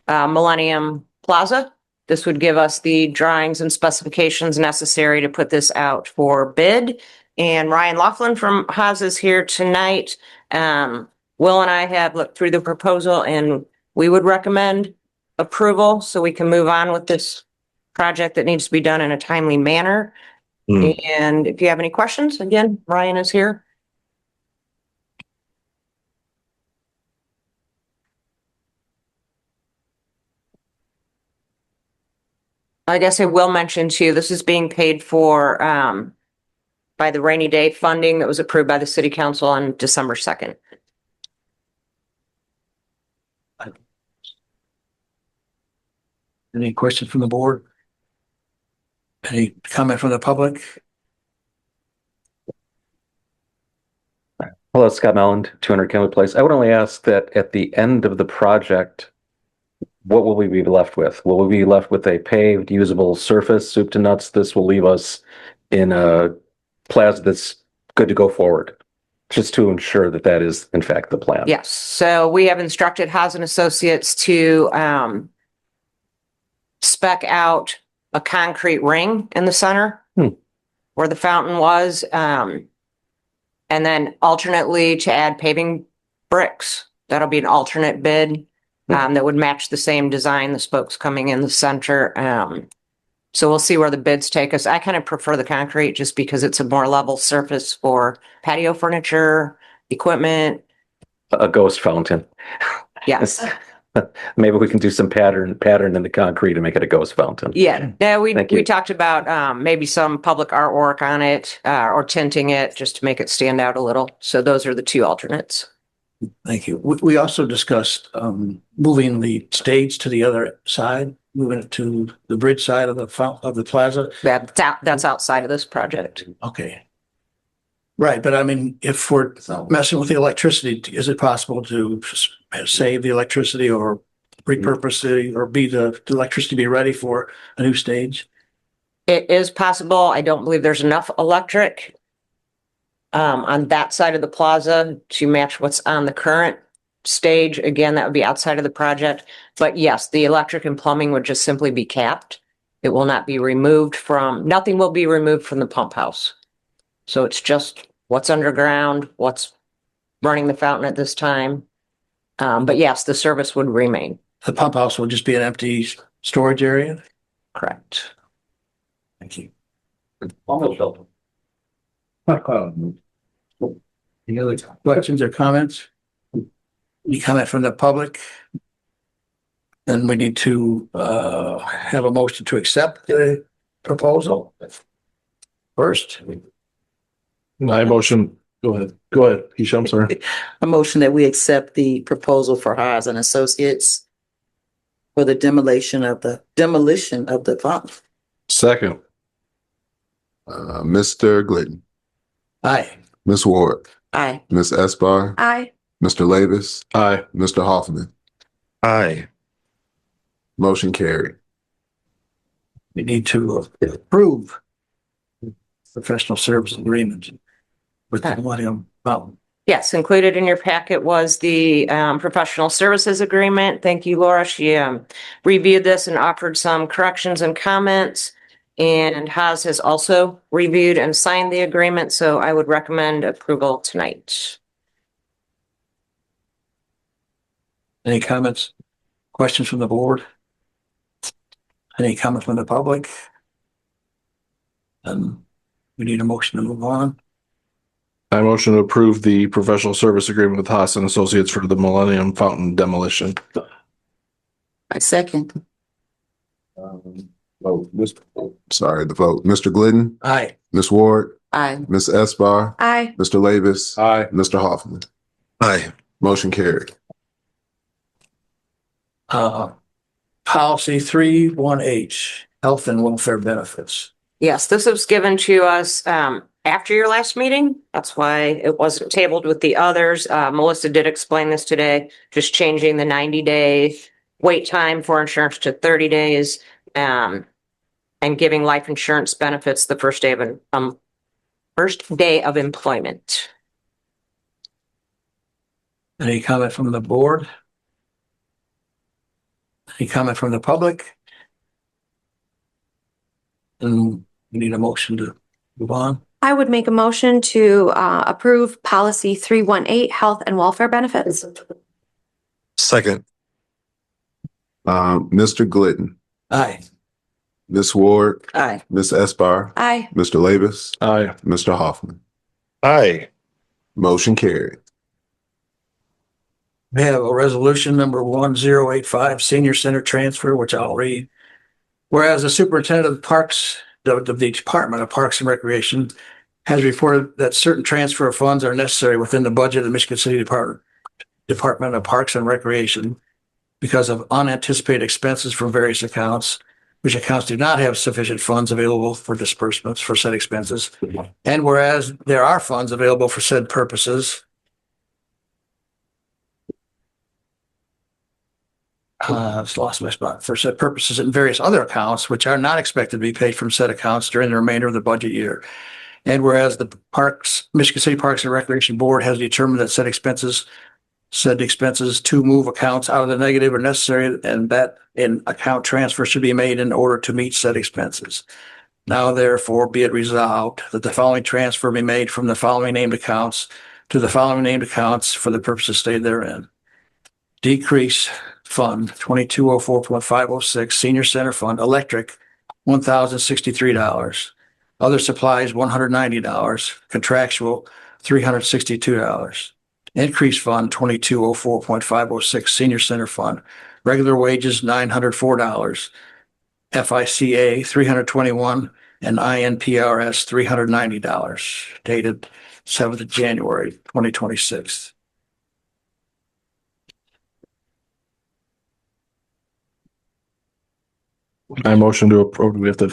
Millennium Plaza. This would give us the drawings and specifications necessary to put this out for bid. And Ryan Laughlin from Haas is here tonight. Will and I have looked through the proposal and we would recommend approval so we can move on with this project that needs to be done in a timely manner. And if you have any questions, again, Ryan is here. I guess I will mention too, this is being paid for by the rainy day funding that was approved by the city council on December 2nd. any questions from the board? Any comment from the public? Hello, Scott Melland, 200 Kenwood Place. I would only ask that at the end of the project, what will we be left with? Will we be left with a paved, usable surface, soup to nuts? This will leave us in a plaza that's good to go forward, just to ensure that that is in fact the plan. Yes, so we have instructed Haas and Associates to spec out a concrete ring in the center where the fountain was, and then alternately to add paving bricks. That'll be an alternate bid that would match the same design, the spokes coming in the center. So we'll see where the bids take us. I kind of prefer the concrete just because it's a more level surface for patio furniture, equipment. A ghost fountain. Yes. Maybe we can do some pattern in the concrete and make it a ghost fountain. Yeah, we Thank you. talked about maybe some public artwork on it or tinting it just to make it stand out a little. So those are the two alternates. Thank you. We also discussed moving the stage to the other side, moving it to the bridge side of the plaza. That's outside of this project. Okay. Right, but I mean, if we're messing with the electricity, is it possible to save the electricity or repurpose it or the electricity be ready for a new stage? It is possible. I don't believe there's enough electric on that side of the plaza to match what's on the current stage. Again, that would be outside of the project. But yes, the electric and plumbing would just simply be capped. It will not be removed nothing will be removed from the pump house. So it's just what's underground, what's running the fountain at this time. But yes, the service would remain. The pump house will just be an empty storage area? Correct. Thank you. Any other questions or comments? Any comment from the public? Then we need to have a motion to accept the proposal. First, I motion, go ahead, Keisha, I'm sorry. A motion that we accept the proposal for Haas and Associates for the demolition of the fountain. Second. Mr. Glidden, aye. Ms. Ward, Aye. Ms. Esbar, Aye. Mr. Lavis, Aye. Mr. Hoffman. Aye. Motion carried. We need to approve professional service agreement with the Millennium Fountain. Yes, included in your packet was the professional services agreement. Thank you, Laura. She reviewed this and offered some corrections and comments. And Haas has also reviewed and signed the agreement, so I would recommend approval tonight. Any comments, questions from the board? Any comments from the public? We need a motion to move on. I motion to approve the professional service agreement with Haas and Associates for the Millennium Fountain demolition. I second. Sorry, the vote. Mr. Glidden, Aye. Ms. Ward, Aye. Ms. Esbar, Aye. Mr. Lavis, Aye. Mr. Hoffman. Aye. Motion carried. Policy 31H, health and welfare benefits. Yes, this was given to us after your last meeting. That's why it wasn't tabled with the others. Melissa did explain this today, just changing the 90-day wait time for insurance to 30 days and giving life insurance benefits the first day of employment. Any comment from the board? Any comment from the public? And we need a motion to move on. I would make a motion to approve policy 318, health and welfare benefits. Second. Mr. Glidden, Aye. Ms. Ward, Aye. Ms. Esbar, Aye. Mr. Lavis, Aye. Mr. Hoffman. Aye. Motion carried. We have a resolution number 1085, senior center transfer, which I'll read. Whereas the superintendent of parks, of the Department of Parks and Recreation has reported that certain transfer of funds are necessary within the budget of the Michigan City Department of Parks and Recreation because of unanticipated expenses from various accounts, which accounts do not have sufficient funds available for disbursements for said expenses. And whereas there are funds available for said purposes, it's lost my spot, for said purposes in various other accounts, which are not expected to be paid from said accounts during the remainder of the budget year. And whereas the Michigan City Parks and Recreation Board has determined that said expenses to move accounts out of the negative are necessary and that an account transfer should be made in order to meet said expenses. Now therefore be it resolved that the following transfer be made from the following named accounts to the following named accounts for the purposes stated therein. Decrease fund 2204.506, senior center fund, electric, $1,063. Other supplies, $190, contractual, $362. Increase fund 2204.506, senior center fund, regular wages, $904. FICA, $321, and INPRS, $390, dated 7th of January, 2026. I motion to approve. We have to.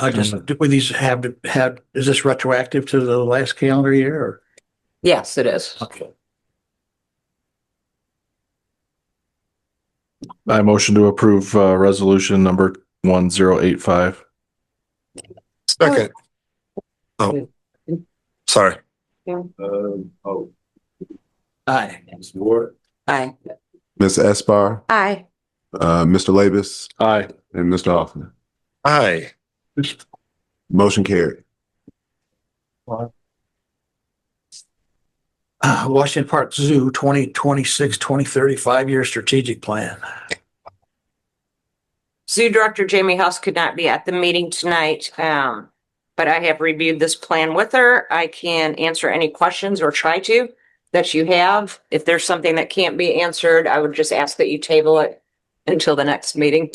With these is this retroactive to the last calendar year or? Yes, it is. Okay. I motion to approve resolution number 1085. Second. Oh, sorry. Aye. Ms. Ward, Aye. Ms. Esbar, Aye. Mr. Lavis, Aye. and Mr. Hoffman. Aye. Motion carried. Washington Park Zoo 2026-2030 5-year strategic plan. Zoo Director Jamie House could not be at the meeting tonight, but I have reviewed this plan with her. I can answer any questions or try to that you have. If there's something that can't be answered, I would just ask that you table it until the next meeting.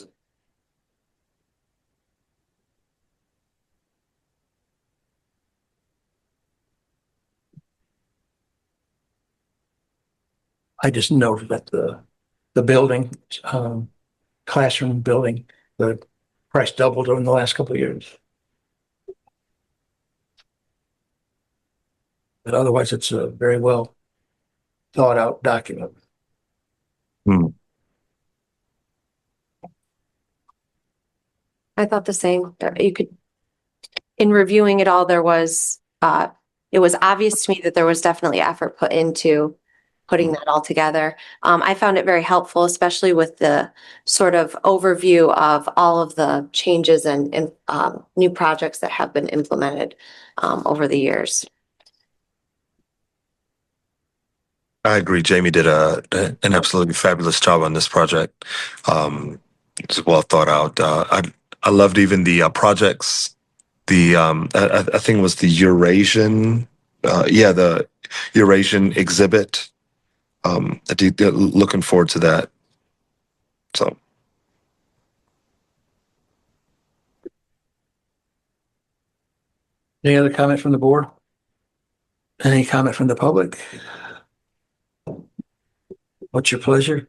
I just noted that the building, classroom building, the price doubled in the last couple of years. But otherwise, it's a very well thought out document. I thought the same. You could, in reviewing it all, it was obvious to me that there was definitely effort put into putting that all together. I found it very helpful, especially with the sort of overview of all of the changes and new projects that have been implemented over the years. I agree. Jamie did an absolutely fabulous job on this project. It's well thought out. I loved even the projects I think it was the Eurasian, the Eurasian exhibit. Looking forward to that. So. Any other comment from the board? Any comment from the public? What's your pleasure?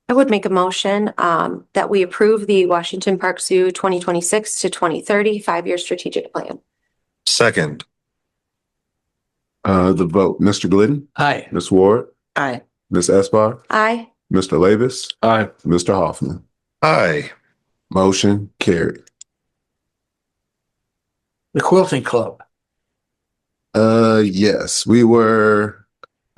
I would make a motion that we approve the Washington Park Zoo 2026 to 2030 5-year strategic plan. Second. The vote, Mr. Glidden, Aye. Ms. Ward, Aye. Ms. Esbar, Aye. Mr. Lavis, Aye. Mr. Hoffman. Aye. Motion carried. The Quilting Club. Yes, we were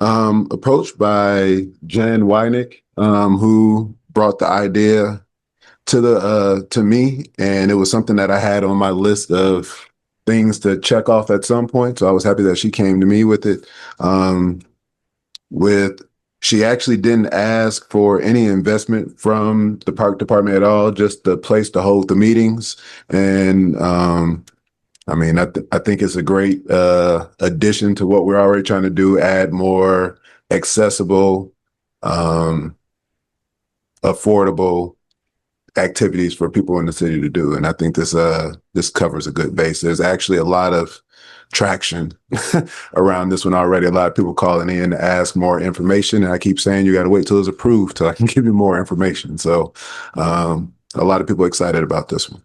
approached by Jan Wynick, who brought the idea to me, and it was something that I had on my list of things to check off at some point. So I was happy that she came to me with it. She actually didn't ask for any investment from the park department at all, just the place to hold the meetings. And I mean, I think it's a great addition to what we're already trying to do, add more accessible, affordable activities for people in the city to do. And I think this covers a good base. There's actually a lot of traction around this one already. A lot of people calling in to ask more information. And I keep saying, you got to wait till it's approved till I can give you more information. So a lot of people excited about this one.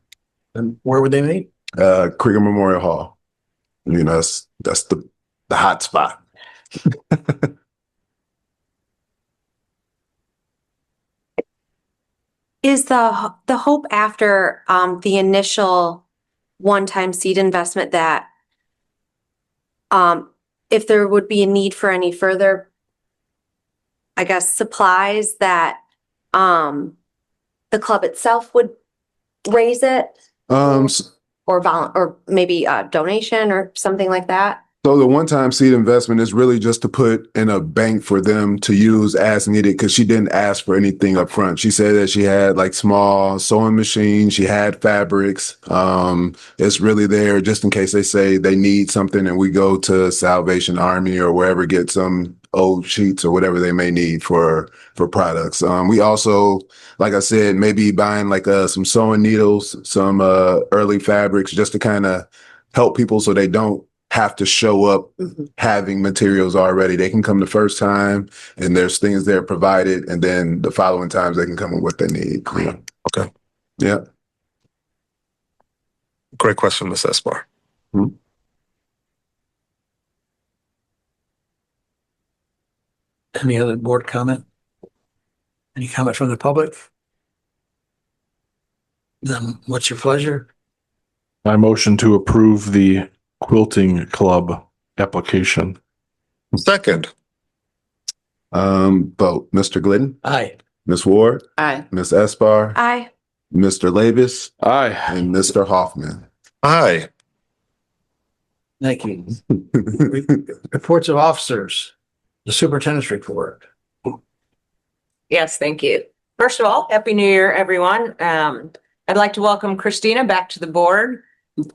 And where would they meet? Krieger Memorial Hall. You know, that's the hot spot. Is the hope after the initial one-time seed investment that if there would be a need for any further, I guess, supplies that the club itself would raise it? Or maybe a donation or something like that? So the one-time seed investment is really just to put in a bank for them to use as needed, because she didn't ask for anything up front. She said that she had like small sewing machines, she had fabrics. It's really there just in case they say they need something and we go to Salvation Army or wherever, get some old sheets or whatever they may need for products. We also, like I said, maybe buying like some sewing needles, some early fabrics, just to kind of help people so they don't have to show up having materials already. They can come the first time and there's things there provided, and then the following times they can come with what they need. Yeah. Okay. Yeah. Great question, Ms. Esbar. Any other board comment? Any comment from the public? Then what's your pleasure? I motion to approve the Quilting Club application. Second. Vote, Mr. Glidden, Aye. Ms. Ward, Aye. Ms. Esbar, Aye. Mr. Lavis, Aye. and Mr. Hoffman. Aye. Thank you. Reports of officers, the superintendent's report. Yes, thank you. First of all, Happy New Year, everyone. I'd like to welcome Christina back to the board.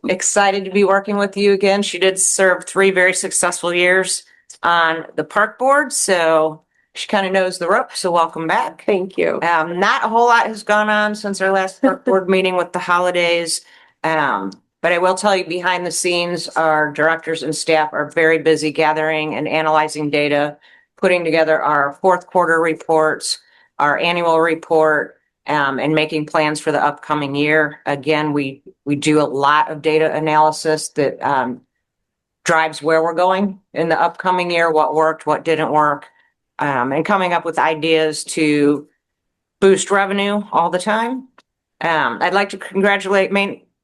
Excited to be working with you again. She did serve 3 very successful years on the park board, so she kind of knows the ropes, so welcome back. Thank you. Not a whole lot has gone on since our last park board meeting with the holidays. But I will tell you, behind the scenes, our directors and staff are very busy gathering and analyzing data, putting together our 4th quarter reports, our annual report, and making plans for the upcoming year. Again, we do a lot of data analysis that drives where we're going in the upcoming year, what worked, what didn't work, and coming up with ideas to boost revenue all the time. I'd like to congratulate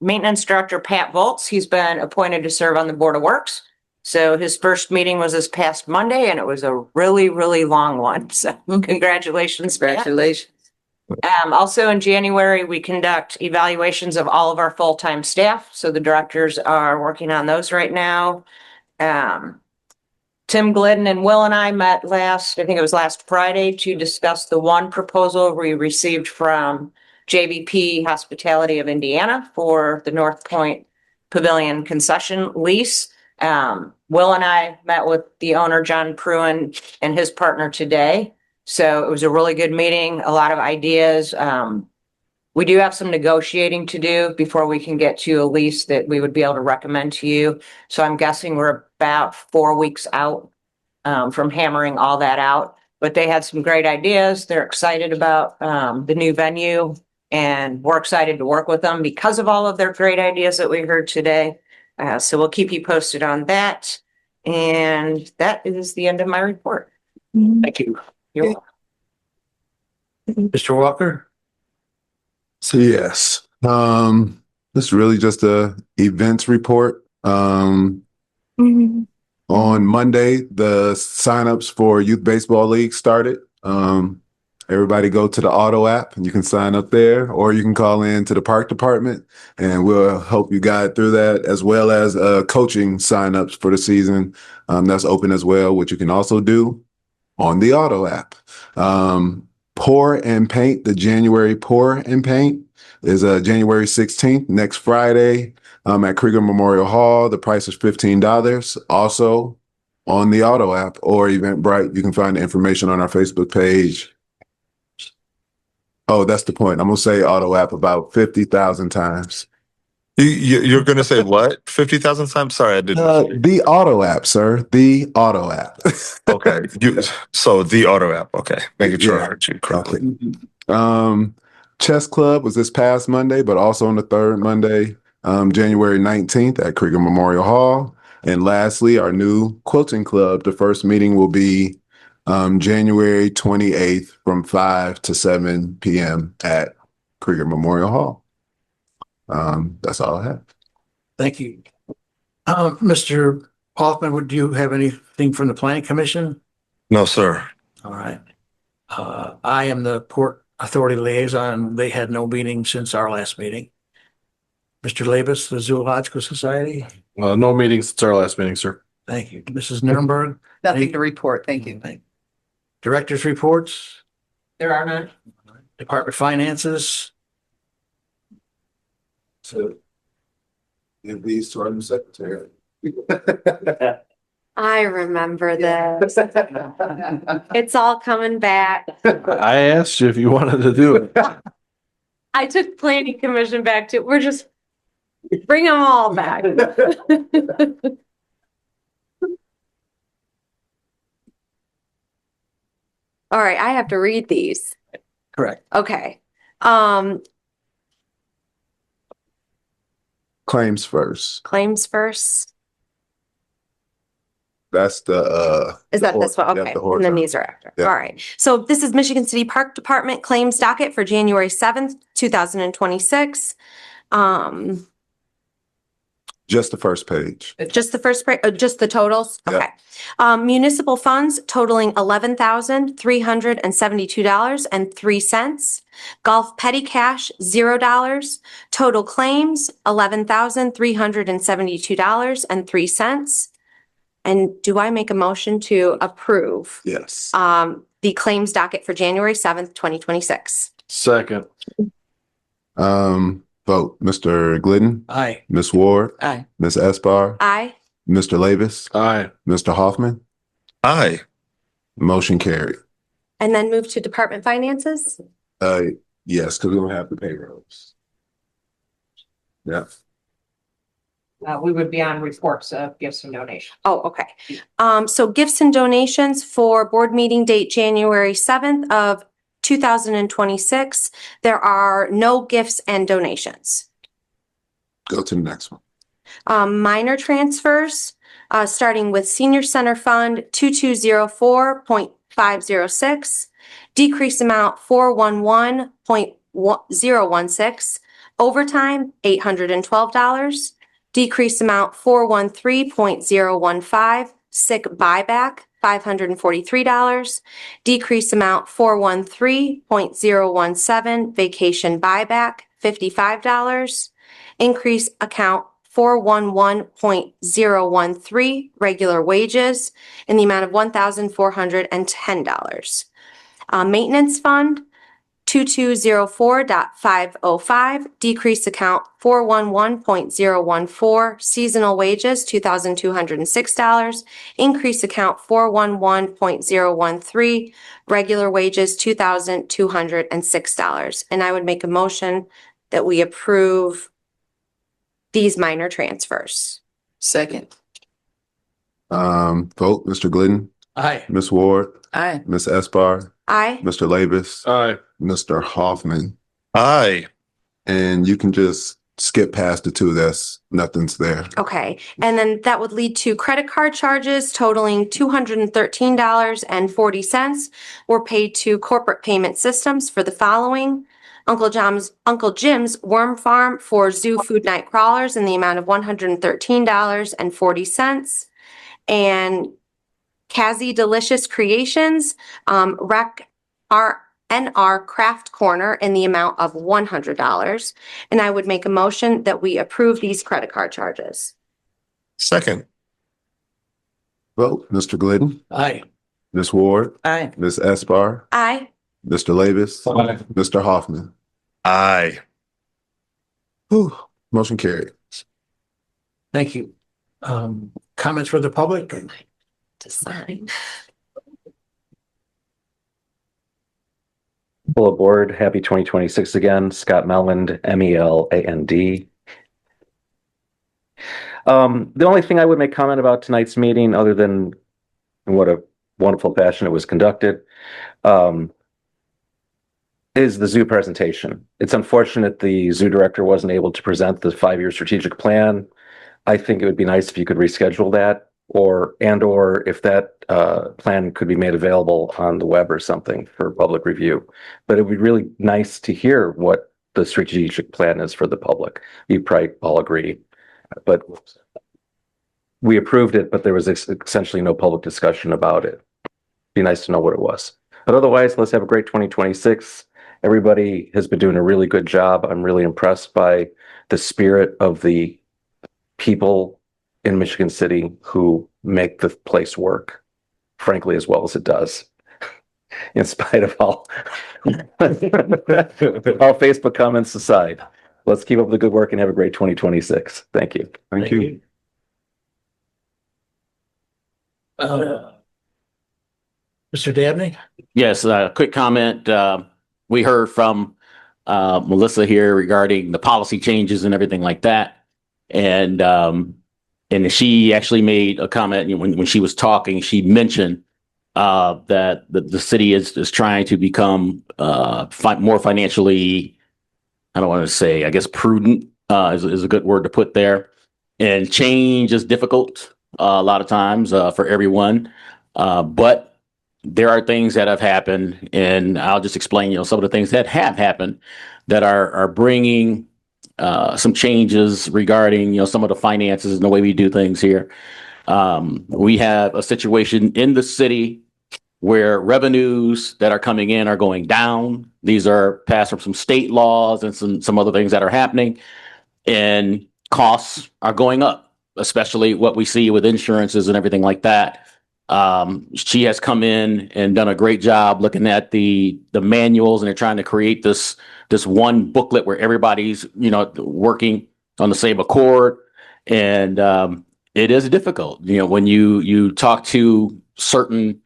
Maintenance Director Pat Volz. He's been appointed to serve on the Board of Works. So his first meeting was this past Monday, and it was a really, really long one. So congratulations, Pat. Congratulations. Also in January, we conduct evaluations of all of our full-time staff. So the directors are working on those right now. Tim Glidden and Will and I met last Friday to discuss the one proposal we received from JVP Hospitality of Indiana for the North Point Pavilion concession lease. Will and I met with the owner, John Pruin, and his partner today. So it was a really good meeting, a lot of ideas. We do have some negotiating to do before we can get to a lease that we would be able to recommend to you. So I'm guessing we're about 4 weeks out from hammering all that out. But they had some great ideas. They're excited about the new venue, and we're excited to work with them because of all of their great ideas that we heard today. So we'll keep you posted on that. And that is the end of my report. Thank you. You're welcome. Mr. Walker? So yes, this is really just a events report. On Monday, the signups for Youth Baseball League started. Everybody go to the Auto app and you can sign up there, or you can call in to the park department and we'll help you guide through that, as well as coaching signups for the season. That's open as well, which you can also do on the Auto app. Pour and Paint, the January Pour and Paint is January 16th, next Friday, at Krieger Memorial Hall. The price is $15. Also on the Auto app or Eventbrite, you can find the information on our Facebook page. Oh, that's the point. I'm gonna say Auto app about 50,000 times. You're going to say what? 50,000 times? Sorry, I didn't. The Auto app, sir. The Auto app. Okay. So the Auto app. Okay. Making sure I Yeah. heard you correctly. Chess Club was this past Monday, but also on the third Monday, January 19th at Krieger Memorial Hall. And lastly, our new Quilting Club, the first meeting will be January 28th from 5 to 7 p.m. at Krieger Memorial Hall. That's all I have. Thank you. Mr. Hoffman, would you have anything from the Planning Commission? No, sir. All right. I am the Port Authority Liaison. They had no meeting since our last meeting. Mr. Labus, the Zoological Society. No meetings since our last meeting, sir. Thank you. Mrs. Nuremberg. Nothing to report. Thank you. Director's reports, There are none. Department of Finances. So, give these to our new secretary. I remember this. It's all coming back. I asked you if you wanted to do it. I took planning commission back to, we're just, bring them all back. All right, I have to read these. Correct. Okay. Claims first. Claims first. That's the Is that this one? yeah, Okay. the And then horse. these are after. Yeah. All right. So this is Michigan City Park Department claims docket for January 7th, 2026. Just the first page. Just the first, just the totals? Yeah. Okay. Municipal funds totaling $11,372.03. Golf petty cash, $0. Total claims, $11,372.03. And do I make a motion to approve Yes. the claims docket for January 7th, 2026? Second. Vote. Mr. Glidden, Aye. Ms. Ward, Aye. Ms. Espar, Aye. Mr. Lavis, Aye. Mr. Hoffman. Aye. Motion carried. And then move to department finances? Yes, because we don't have the payrolls. Yeah. We would be on reports of gifts and donations. Oh, okay. So gifts and donations for board meeting date January 7th of 2026. There are no gifts and donations. Go to the next one. Minor transfers, starting with Senior Center Fund 2204.506, decrease amount 411.016, overtime $812, decrease amount 413.015, sick buyback $543, decrease amount 413.017, vacation buyback $55, increase account 411.013, regular wages in the amount of $1,410. Maintenance fund 2204.505, decrease account 411.014, seasonal wages, $2,206, increase account 411.013, regular wages, $2,206. And I would make a motion that we approve these minor transfers. Second. Vote, Mr. Glidden, Aye. Ms. Ward, Aye. Ms. Esbar, Aye. Mr. Labus, Aye. Mr. Hoffman. Aye. And you can just skip past the two. Nothing's there. Okay, and then that would lead to credit card charges totaling $213.40 were paid to corporate payment systems for the following. Uncle Jim's Worm Farm for Zoo Food Night Crawlers in the amount of $113.40. And Kazi Delicious Creations, NR Craft Corner in the amount of $100. And I would make a motion that we approve these credit card charges. Second. Vote, Mr. Glidden, Aye. Ms. Ward, Aye. Ms. Esbar, Aye. Mr. Labus, Mr. Hoffman. Aye. Whew, motion carried. Thank you. Comments for the public? To sign. Full aboard. Happy 2026 again. Scott Meland, MELAND. The only thing I would make comment about tonight's meeting, other than what a wonderful fashion it was conducted, is the zoo presentation. It's unfortunate the zoo director wasn't able to present the 5-year strategic plan. I think it would be nice if you could reschedule that, or if that plan could be made available on the web or something for public review. But it would be really nice to hear what the strategic plan is for the public. You probably all agree, but we approved it, but there was essentially no public discussion about it. Be nice to know what it was. But otherwise, let's have a great 2026. Everybody has been doing a really good job. I'm really impressed by the spirit of the people in Michigan City who make the place work, frankly, as well as it does, in spite of all Facebook comments aside. Let's keep up the good work and have a great 2026. Thank you. Thank you. Mr. Dabney? Yes, quick comment. We heard from Melissa here regarding the policy changes and everything like that. And she actually made a comment, you know, when she was talking, she mentioned that the city is trying to become more financially, I don't want to say, I guess prudent is a good word to put there. And change is difficult a lot of times for everyone. But there are things that have happened, and I'll just explain, you know, some of the things that have happened that are bringing some changes regarding, you know, some of the finances and the way we do things here. We have a situation in the city where revenues that are coming in are going down. These are passed from some state laws and some other things that are happening, and costs are going up, especially what we see with insurances and everything like that. She has come in and done a great job looking at the manuals, and they're trying to create this one booklet where everybody's, you know, working on the same accord. And it is difficult, you know, when you talk to certain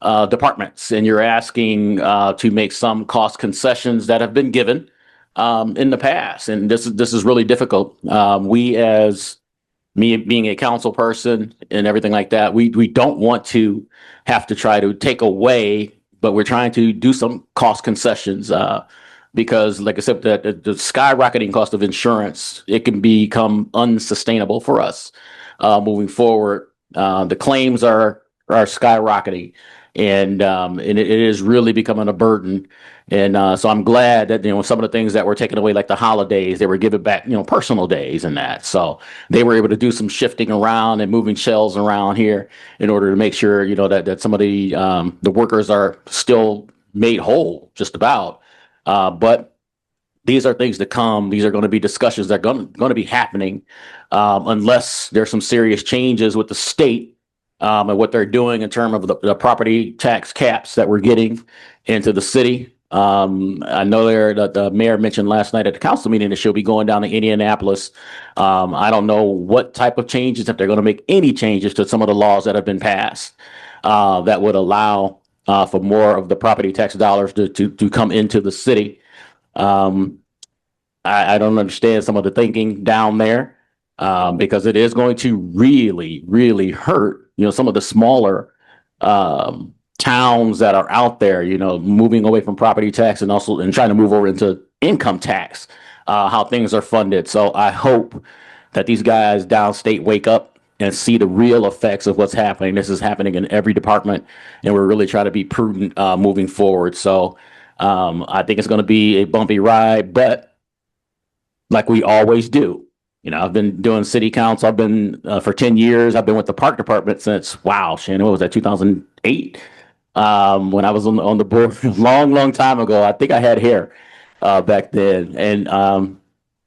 departments and you're asking to make some cost concessions that have been given in the past, and this is really difficult. We, as me being a council person and everything like that, we don't want to have to try to take away, but we're trying to do some cost concessions because, like I said, the skyrocketing cost of insurance, it can become unsustainable for us moving forward. The claims are skyrocketing, and it is really becoming a burden. And so I'm glad that, you know, some of the things that were taken away, like the holidays, they were given back, you know, personal days and that. So they were able to do some shifting around and moving shelves around here in order to make sure, you know, that some of the workers are still made whole, just about. But these are things to come. These are going to be discussions that are going to be happening unless there's some serious changes with the state and what they're doing in terms of the property tax caps that we're getting into the city. I know the mayor mentioned last night at the council meeting that she'll be going down to Indianapolis. I don't know what type of changes, if they're going to make any changes to some of the laws that have been passed that would allow for more of the property tax dollars to come into the city. I don't understand some of the thinking down there because it is going to really, really hurt, some of the smaller towns that are out there, moving away from property tax and trying to move over into income tax, how things are funded. So I hope that these guys downstate wake up and see the real effects of what's happening. This is happening in every department, and we're really trying to be prudent moving forward. So I think it's going to be a bumpy ride, but like we always do. I've been doing city council. I've been for 10 years. I've been with the park department since, wow, Shannon, what was that, 2008? When I was on the board a long time ago. I think I had hair back then. And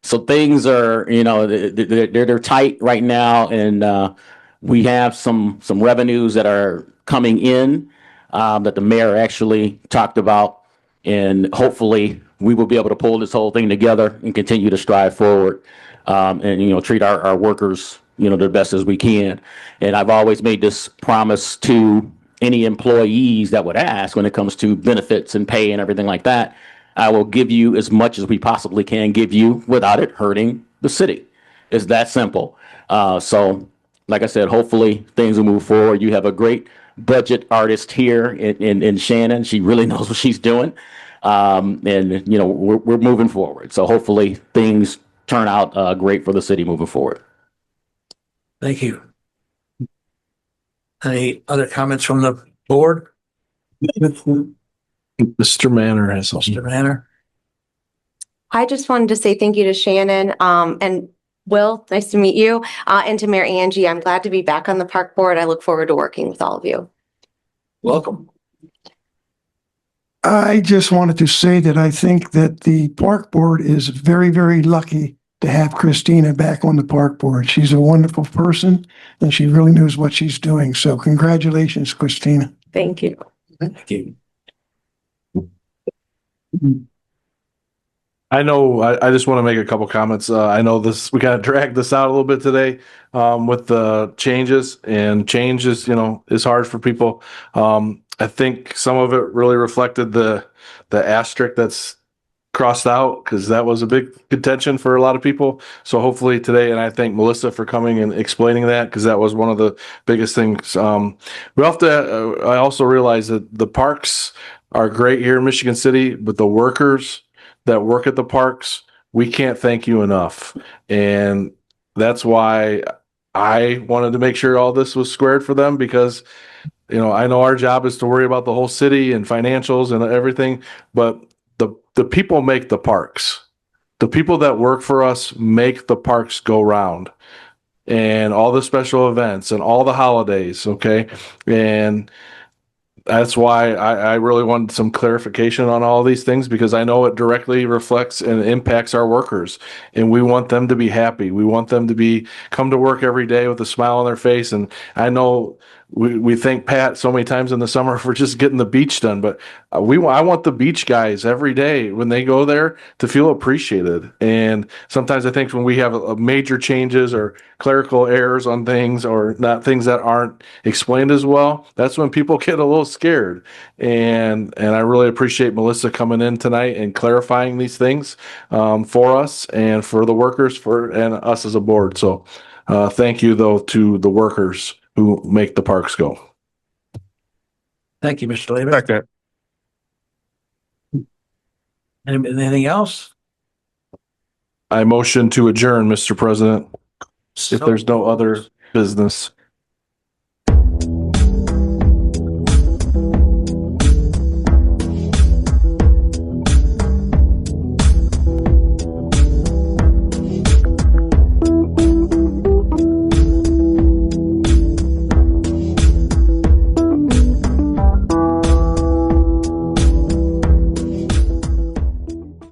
so things are, they're tight right now. And we have some revenues that are coming in that the mayor actually talked about. And hopefully we will be able to pull this whole thing together and continue to strive forward. And treat our workers, the best as we can. And I've always made this promise to any employees that would ask when it comes to benefits and pay and everything like that. I will give you as much as we possibly can give you without it hurting the city. It's that simple. So, like I said, hopefully things will move forward. You have a great budget artist here in Shannon. She really knows what she's doing. And we're moving forward. So hopefully things turn out great for the city moving forward. Thank you. Any other comments from the board? Mr. Manor has Mr. something. Manor? I just wanted to say thank you to Shannon, and Will, nice to meet you, and to Mayor Angie. I'm glad to be back on the park board. I look forward to working with all of you. Welcome. I just wanted to say that I think that the park board is very, very lucky to have Christina back on the park board. She's a wonderful person and she really knows what she's doing. So congratulations, Christina. Thank you. Thank you. I know, I just want to make a couple comments. I know we kind of dragged this out a little bit today with the changes, and change is, is hard for people. I think some of it really reflected the asterisk that's crossed out, because that was a big contention for a lot of people. So hopefully today, and I thank Melissa for coming and explaining that, because that was one of the biggest things. We have to, I also realize that the parks are great here in Michigan City, but the workers that work at the parks, we can't thank you enough. And that's why I wanted to make sure all this was squared for them, because I know our job is to worry about the whole city and financials and everything, but the people make the parks. The people that work for us make the parks go round, and all the special events and all the holidays. Okay. And that's why I really wanted some clarification on all these things, because I know it directly reflects and impacts our workers, and we want them to be happy. We want them to come to work every day with a smile on their face. And I know we thank Pat so many times in the summer for just getting the beach done, but I want the beach guys every day when they go there to feel appreciated. And sometimes I think when we have major changes or clerical errors on things, or not things that aren't explained as well, that's when people get a little scared. And I really appreciate Melissa coming in tonight and clarifying these things for us and for the workers and us as a board. So thank you though to the workers who make the parks go. Thank you, Mr. Lehman. Anything else? I motion to adjourn, Mr. President, if there's no other business.